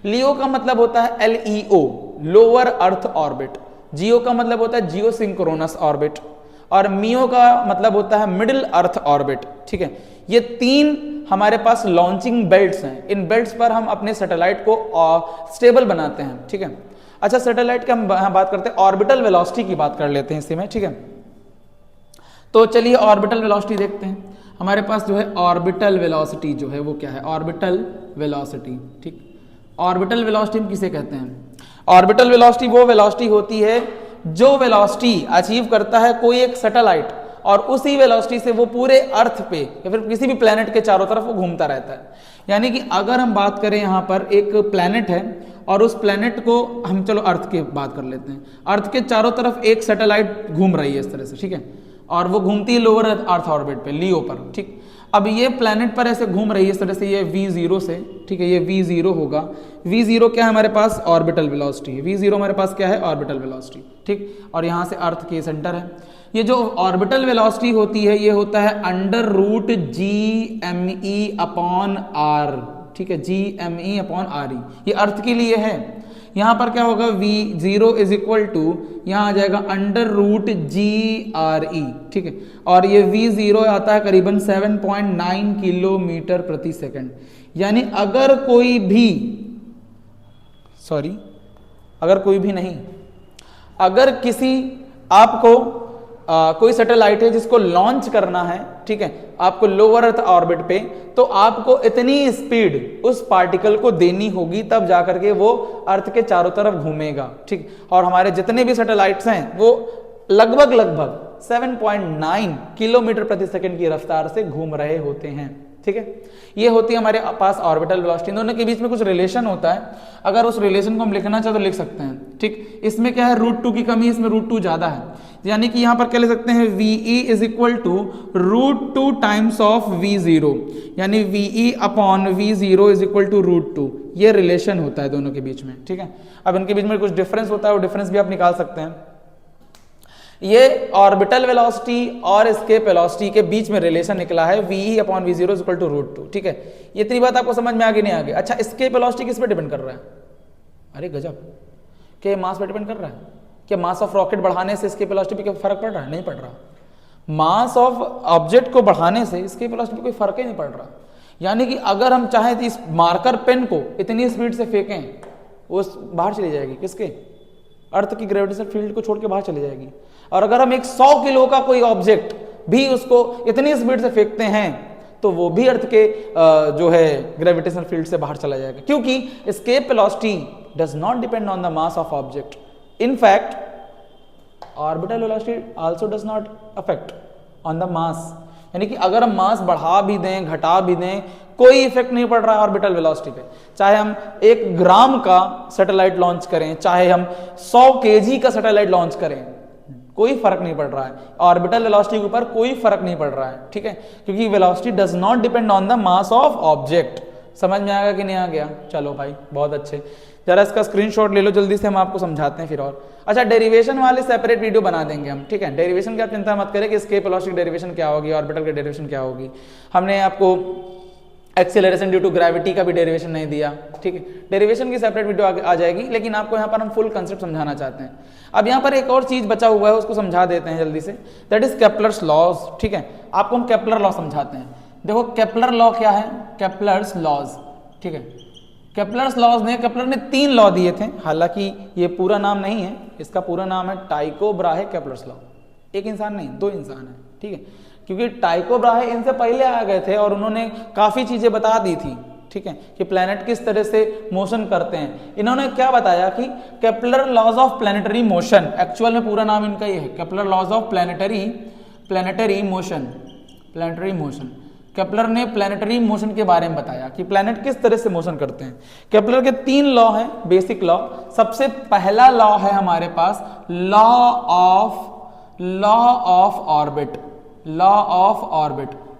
लियो का मतलब होता है LEO, लोअर अर्थ ऑर्बिट। जियो का मतलब होता है जियो सिंक्रोनस ऑर्बिट, और मियो का मतलब होता है मिडिल अर्थ ऑर्बिट, ठीक है। ये 3 हमारे पास लॉन्चिंग बेल्ट्स हैं, इन बेल्ट्स पर हम अपने सैटेलाइट को स्टेबल बनाते हैं, ठीक है। अच्छा, सैटेलाइट की हम बात करते हैं, ऑर्बिटल वेलोसिटी की बात कर लेते हैं इसी में, ठीक है। तो चलिए ऑर्बिटल वेलोसिटी देखते हैं। हमारे पास जो है ऑर्बिटल वेलोसिटी जो है वो क्या है, ऑर्बिटल वेलोसिटी, ठीक। ऑर्बिटल वेलोसिटी हम किसे कहते हैं, ऑर्बिटल वेलोसिटी वो वेलोसिटी होती है जो वेलोसिटी अचीव करता है कोई एक सैटेलाइट, और उसी वेलोसिटी से वो पूरे अर्थ पे या फिर किसी भी प्लेनेट के चारों तरफ वो घूमता रहता है। यानी कि अगर हम बात करें यहाँ पर एक प्लेनेट है और उस प्लेनेट को हम, चलो अर्थ की बात कर लेते हैं, अर्थ के चारों तरफ एक सैटेलाइट घूम रही है इस तरह से, ठीक है, और वो घूमती है लोअर अर्थ ऑर्बिट पे, लियो पर, ठीक। अब ये प्लेनेट पर ऐसे घूम रही है इस तरह से, ये V0 से, ठीक है, ये V0 होगा। V0 क्या है हमारे पास, ऑर्बिटल वेलोसिटी है। V0 हमारे पास क्या है, ऑर्बिटल वेलोसिटी, ठीक। और यहाँ से अर्थ के सेंटर है। ये जो ऑर्बिटल वेलोसिटी होती है ये होता है √gme/r, ठीक है, gme/re, ये अर्थ के लिए है। यहाँ पर क्या होगा, V0 = यहाँ आ जाएगा √GRE, ठीक है, और ये V0 आता है करीबन 7.9 किलोमीटर प्रति सेकंड। यानी अगर कोई भी नहीं, अगर किसी आपको कोई सैटेलाइट है जिसको लॉन्च करना है, ठीक है, आपको लोअर अर्थ ऑर्बिट पे, तो आपको इतनी स्पीड उस पार्टिकल को देनी होगी, तब जाकर के वो अर्थ के चारों तरफ घूमेगा, ठीक। और हमारे जितने भी सैटेलाइट्स हैं वो लगभग 7.9 किलोमीटर प्रति सेकंड की रफ्तार से घूम रहे होते हैं, ठीक है। ये होती है हमारे पास ऑर्बिटल वेलोसिटी। दोनों के बीच में कुछ रिलेशन होता है, अगर उस रिलेशन को हम लिखना चाहे तो लिख सकते हैं, ठीक। इसमें क्या है, √2 की कमी, इसमें √2 ज्यादा है, यानी कि यहां पर क्या लिख सकते हैं, VE is equal to √2 times of V0, यानी VE upon V0 is equal to √2। ये रिलेशन होता है दोनों के बीच में, ठीक है। अब इनके बीच में कुछ डिफरेंस होता है, वो डिफरेंस भी आप निकाल सकते हैं। ये ऑर्बिटल वेलोसिटी और एस्केप वेलोसिटी के बीच में रिलेशन निकला है, VE upon V0 is equal to √2, ठीक है। ये इतनी बात आपको समझ में आगे नहीं आगे। अच्छा, एस्केप वेलोसिटी किस पे डिपेंड कर रहा है? अरे गजब, क्या ये मास पे डिपेंड कर रहा है? क्या मास ऑफ रॉकेट बढ़ाने से एस्केप वेलोसिटी पे फर्क पड़ रहा है? नहीं पड़ रहा। मास ऑफ ऑब्जेक्ट को बढ़ाने से एस्केप वेलोसिटी पे कोई फर्क ही नहीं पड़ रहा। यानी कि अगर हम चाहें तो इस मार्कर पेन को इतनी स्पीड से फेंकें, वो बाहर चली जाएगी, किसके? अर्थ की ग्रेविटेशनल फील्ड को छोड़ के बाहर चली जाएगी। और अगर हम एक 100 किलो का कोई ऑब्जेक्ट भी उसको इतनी स्पीड से फेंकते हैं तो वो भी अर्थ के जो है ग्रेविटेशनल फील्ड से बाहर चला जाएगा, क्योंकि escape velocity does not depend on the mass of object. In fact orbital velocity also does not affect on the mass, यानी कि अगर हम मास बढ़ा भी दें घटा भी दें, कोई इफेक्ट नहीं पड़ रहा है ऑर्बिटल वेलोसिटी पे। चाहे हम 1 ग्राम का सैटेलाइट लॉन्च करें, चाहे हम 100 केजी का सैटेलाइट लॉन्च करें, कोई फर्क नहीं पड़ रहा है ऑर्बिटल वेलोसिटी के ऊपर, कोई फर्क नहीं पड़ रहा है, ठीक है, क्योंकि velocity does not depend on the mass of object. समझ में आएगा कि नहीं आ गया? चलो भाई, बहुत अच्छे। जरा इसका स्क्रीनशॉट ले लो जल्दी से, हम आपको समझाते हैं फिर और। अच्छा, डेरिवेशन वाले सेपरेट वीडियो बना देंगे हम, ठीक है। डेरिवेशन की आप चिंता मत करें कि एस्केप वेलोसिटी की डेरिवेशन क्या होगी, ऑर्बिटल की डेरिवेशन क्या होगी। हमने आपको एक्सेलरेशन ड्यू टू ग्रेविटी का भी डेरिवेशन नहीं दिया, ठीक है। डेरिवेशन की सेपरेट वीडियो आ जाएगी, लेकिन आपको यहाँ पर हम फुल कंसेप्ट समझाना चाहते हैं। अब यहाँ पर एक और चीज बचा हुआ है, उसको समझा देते हैं जल्दी से, दैट इज केपलर्स लॉज, ठीक है। आपको हम केपलर लॉ समझाते हैं। देखो केपलर लॉ क्या है, केपलर्स लॉज, ठीक है। केपलर्स लॉज ने, केपलर ने 3 लॉ दिए थे, हालांकि ये पूरा नाम नहीं है, इसका पूरा नाम है टाइको ब्राहे केपलर्स लॉ। एक इंसान नहीं, 2 इंसान है, ठीक है, क्योंकि टाइको ब्राहे इनसे पहले आ गए थे और उन्होंने काफी चीजें बता दी थी, ठीक है, कि प्लैनेट किस तरह से मोशन करते हैं। इन्होंने क्या बताया कि Kepler laws of planetary motion, actual में पूरा नाम इनका ये है, Kepler laws of planetary motion. Kepler ने प्लैनेटरी मोशन के बारे में बताया कि प्लैनेट किस तरह से मोशन करते हैं। केपलर के 3 लॉ हैं, बेसिक लॉ। सबसे पहला लॉ है हमारे पास लॉ ऑफ ऑर्बिट,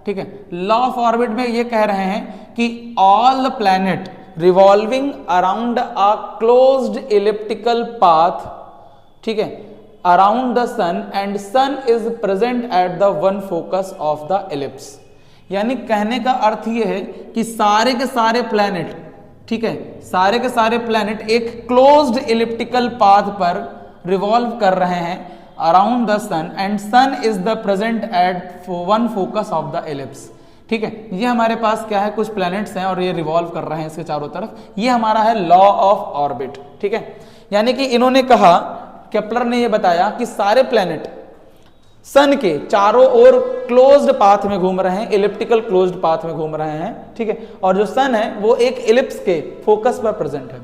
ठीक है। लॉ ऑफ ऑर्बिट में ये कह रहे हैं कि all planet revolving around a closed elliptical path, ठीक है, around the sun and sun is present at the one focus of the ellipse. यानी कहने का अर्थ ये है कि सारे के सारे प्लैनेट, ठीक है, सारे के सारे प्लैनेट एक क्लोज्ड इलिप्टिकल पाथ पर रिवॉल्व कर रहे हैं around the sun and sun is the present at one focus of the ellipse, ठीक है। ये हमारे पास क्या है, कुछ प्लैनेट्स हैं और ये रिवॉल्व कर रहे हैं इसके चारों तरफ। ये हमारा है लॉ ऑफ ऑर्बिट, ठीक है। यानी कि इन्होंने कहा, केपलर ने ये बताया कि सारे प्लैनेट सन के चारों ओर क्लोज्ड पाथ में घूम रहे हैं, इलिप्टिकल क्लोज्ड पाथ में घूम रहे हैं, ठीक है, और जो सन है वो एक इलिप्स के फोकस पर प्रेजेंट है।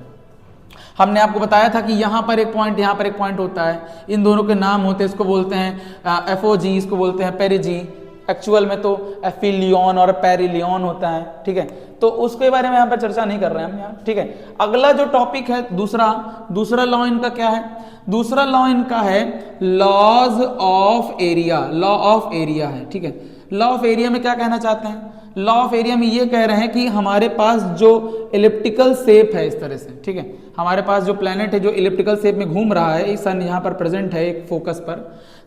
हमने आपको बताया था कि यहां पर एक पॉइंट, यहां पर एक पॉइंट होता है, इन दोनों के नाम होते हैं, इसको बोलते हैं एफओजी, इसको बोलते हैं पेरिजी। एक्चुअल में तो एफिलियन और पेरिलियन होता है, ठीक है, तो उसके बारे में यहाँ पर चर्चा नहीं कर रहे हैं हम यहाँ, ठीक है। अगला जो टॉपिक है दूसरा लॉ इनका क्या है, दूसरा लॉ इनका है laws of area, law of area है, ठीक है। लॉ ऑफ एरिया में क्या कहना चाहते हैं, लॉ ऑफ एरिया में ये कह रहे हैं कि हमारे पास जो इलिप्टिकल शेप है इस तरह से, ठीक है, हमारे पास जो प्लैनेट है जो इलिप्टिकल शेप में घूम रहा है, सन यहाँ पर प्रेजेंट है एक फोकस पर,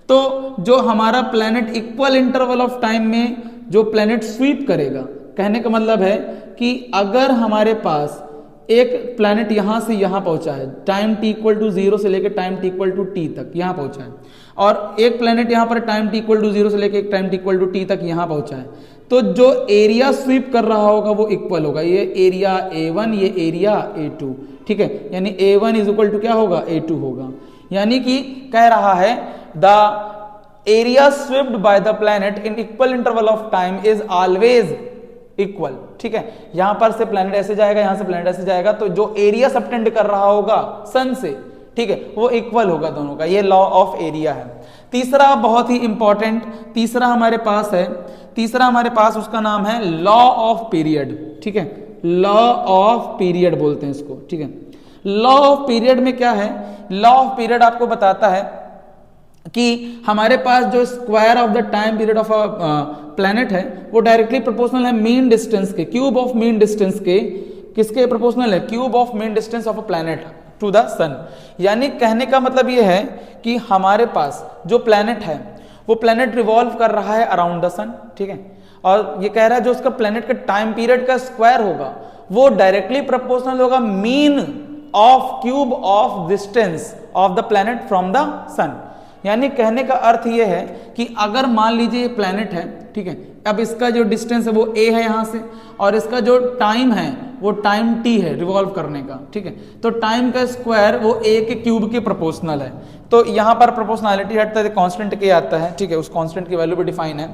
तो जो हमारा planet equal interval of time में जो प्लैनेट स्वीप करेगा, कहने का मतलब है कि अगर हमारे पास एक प्लैनेट यहां से यहां पहुंचा है, टाइम t इक्वल टू 0 से लेकर time t equal to t तक यहां पहुंचा है, और एक प्लैनेट यहां पर टाइम t इक्वल टू 0 से लेकर time t equal to t तक यहां पहुंचा है, तो जो एरिया स्वीप कर रहा होगा वो इक्वल होगा। ये एरिया A1, ये एरिया A2, ठीक है, यानी A1 इज इक्वल टू क्या होगा, A2 होगा। यानी कि कह रहा है the area swept by the planet in equal interval of time is always equal. ठीक है, यहां पर से प्लैनेट ऐसे जाएगा, यहां से प्लैनेट ऐसे जाएगा, तो जो एरिया सबटेंड कर रहा होगा सन से, ठीक है, वो इक्वल होगा दोनों का। ये लॉ ऑफ एरिया है। तीसरा बहुत ही इंपॉर्टेंट, तीसरा हमारे पास है, तीसरा हमारे पास उसका नाम है लॉ ऑफ पीरियड। ठीक है, लॉ ऑफ पीरियड बोलते हैं इसको। ठीक है, लॉ ऑफ पीरियड में क्या है? लॉ ऑफ पीरियड आपको बताता है कि हमारे पास जो square of the time period of a planet है वो डायरेक्टली प्रोपोर्शनल है मीन डिस्टेंस के, क्यूब ऑफ मीन डिस्टेंस के। किसके प्रोपोर्शनल है? Cube of mean distance of a planet to the sun. यानी कहने का मतलब ये है कि हमारे पास जो प्लैनेट है वो प्लैनेट रिवॉल्व कर रहा है अराउंड द सन। ठीक है, और ये कह रहा है जो उसका प्लैनेट का टाइम पीरियड का स्क्वायर होगा वो डायरेक्टली प्रोपोर्शनल होगा mean of cube of distance of the planet from the sun. यानी कहने का अर्थ यह है कि अगर मान लीजिए ये प्लैनेट है, ठीक है, अब इसका जो डिस्टेंस है वो a है यहां से, और इसका जो टाइम है वो टाइम t है रिवॉल्व करने का। ठीक है, तो टाइम का स्क्वायर वो a के क्यूब के प्रोपोर्शनल है। तो यहां पर प्रोपोर्शनैलिटी हटता है, कांस्टेंट के आता है। ठीक है, उस कांस्टेंट की वैल्यू भी डिफाइन है।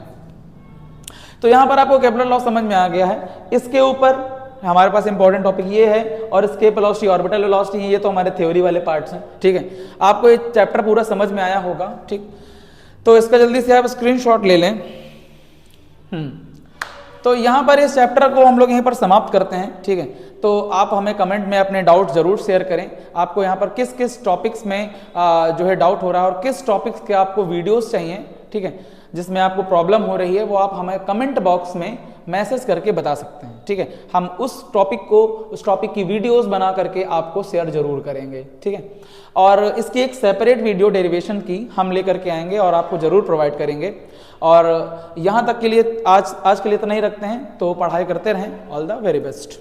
तो यहां पर आपको केपलर लॉ समझ में आ गया है। इसके ऊपर हमारे पास इंपॉर्टेंट टॉपिक ये है, और स्केप वेलोसिटी, ऑर्बिटल वेलोसिटी, ये तो हमारे थ्योरी वाले पार्ट्स हैं। ठीक है, आपको ये चैप्टर पूरा समझ में आया होगा। ठीक, तो इसका जल्दी से आप स्क्रीनशॉट ले लें। तो यहाँ पर इस चैप्टर को हम लोग यहीं पर समाप्त करते हैं। ठीक है, तो आप हमें कमेंट में अपने डाउट जरूर शेयर करें। आपको यहाँ पर किस किस टॉपिक्स में जो है डाउट हो रहा है और किस टॉपिक्स के आपको वीडियोस चाहिए, ठीक है, जिसमें आपको प्रॉब्लम हो रही है, वो आप हमें कमेंट बॉक्स में मैसेज करके बता सकते हैं। ठीक है, हम उस टॉपिक की वीडियोस बना करके आपको शेयर जरूर करेंगे। ठीक है, और इसकी एक सेपरेट वीडियो डेरिवेशन की हम लेकर के आएंगे और आपको जरूर प्रोवाइड करेंगे। और यहाँ तक के लिए आज के लिए इतना ही रखते हैं। तो पढ़ाई करते रहें। All the very best.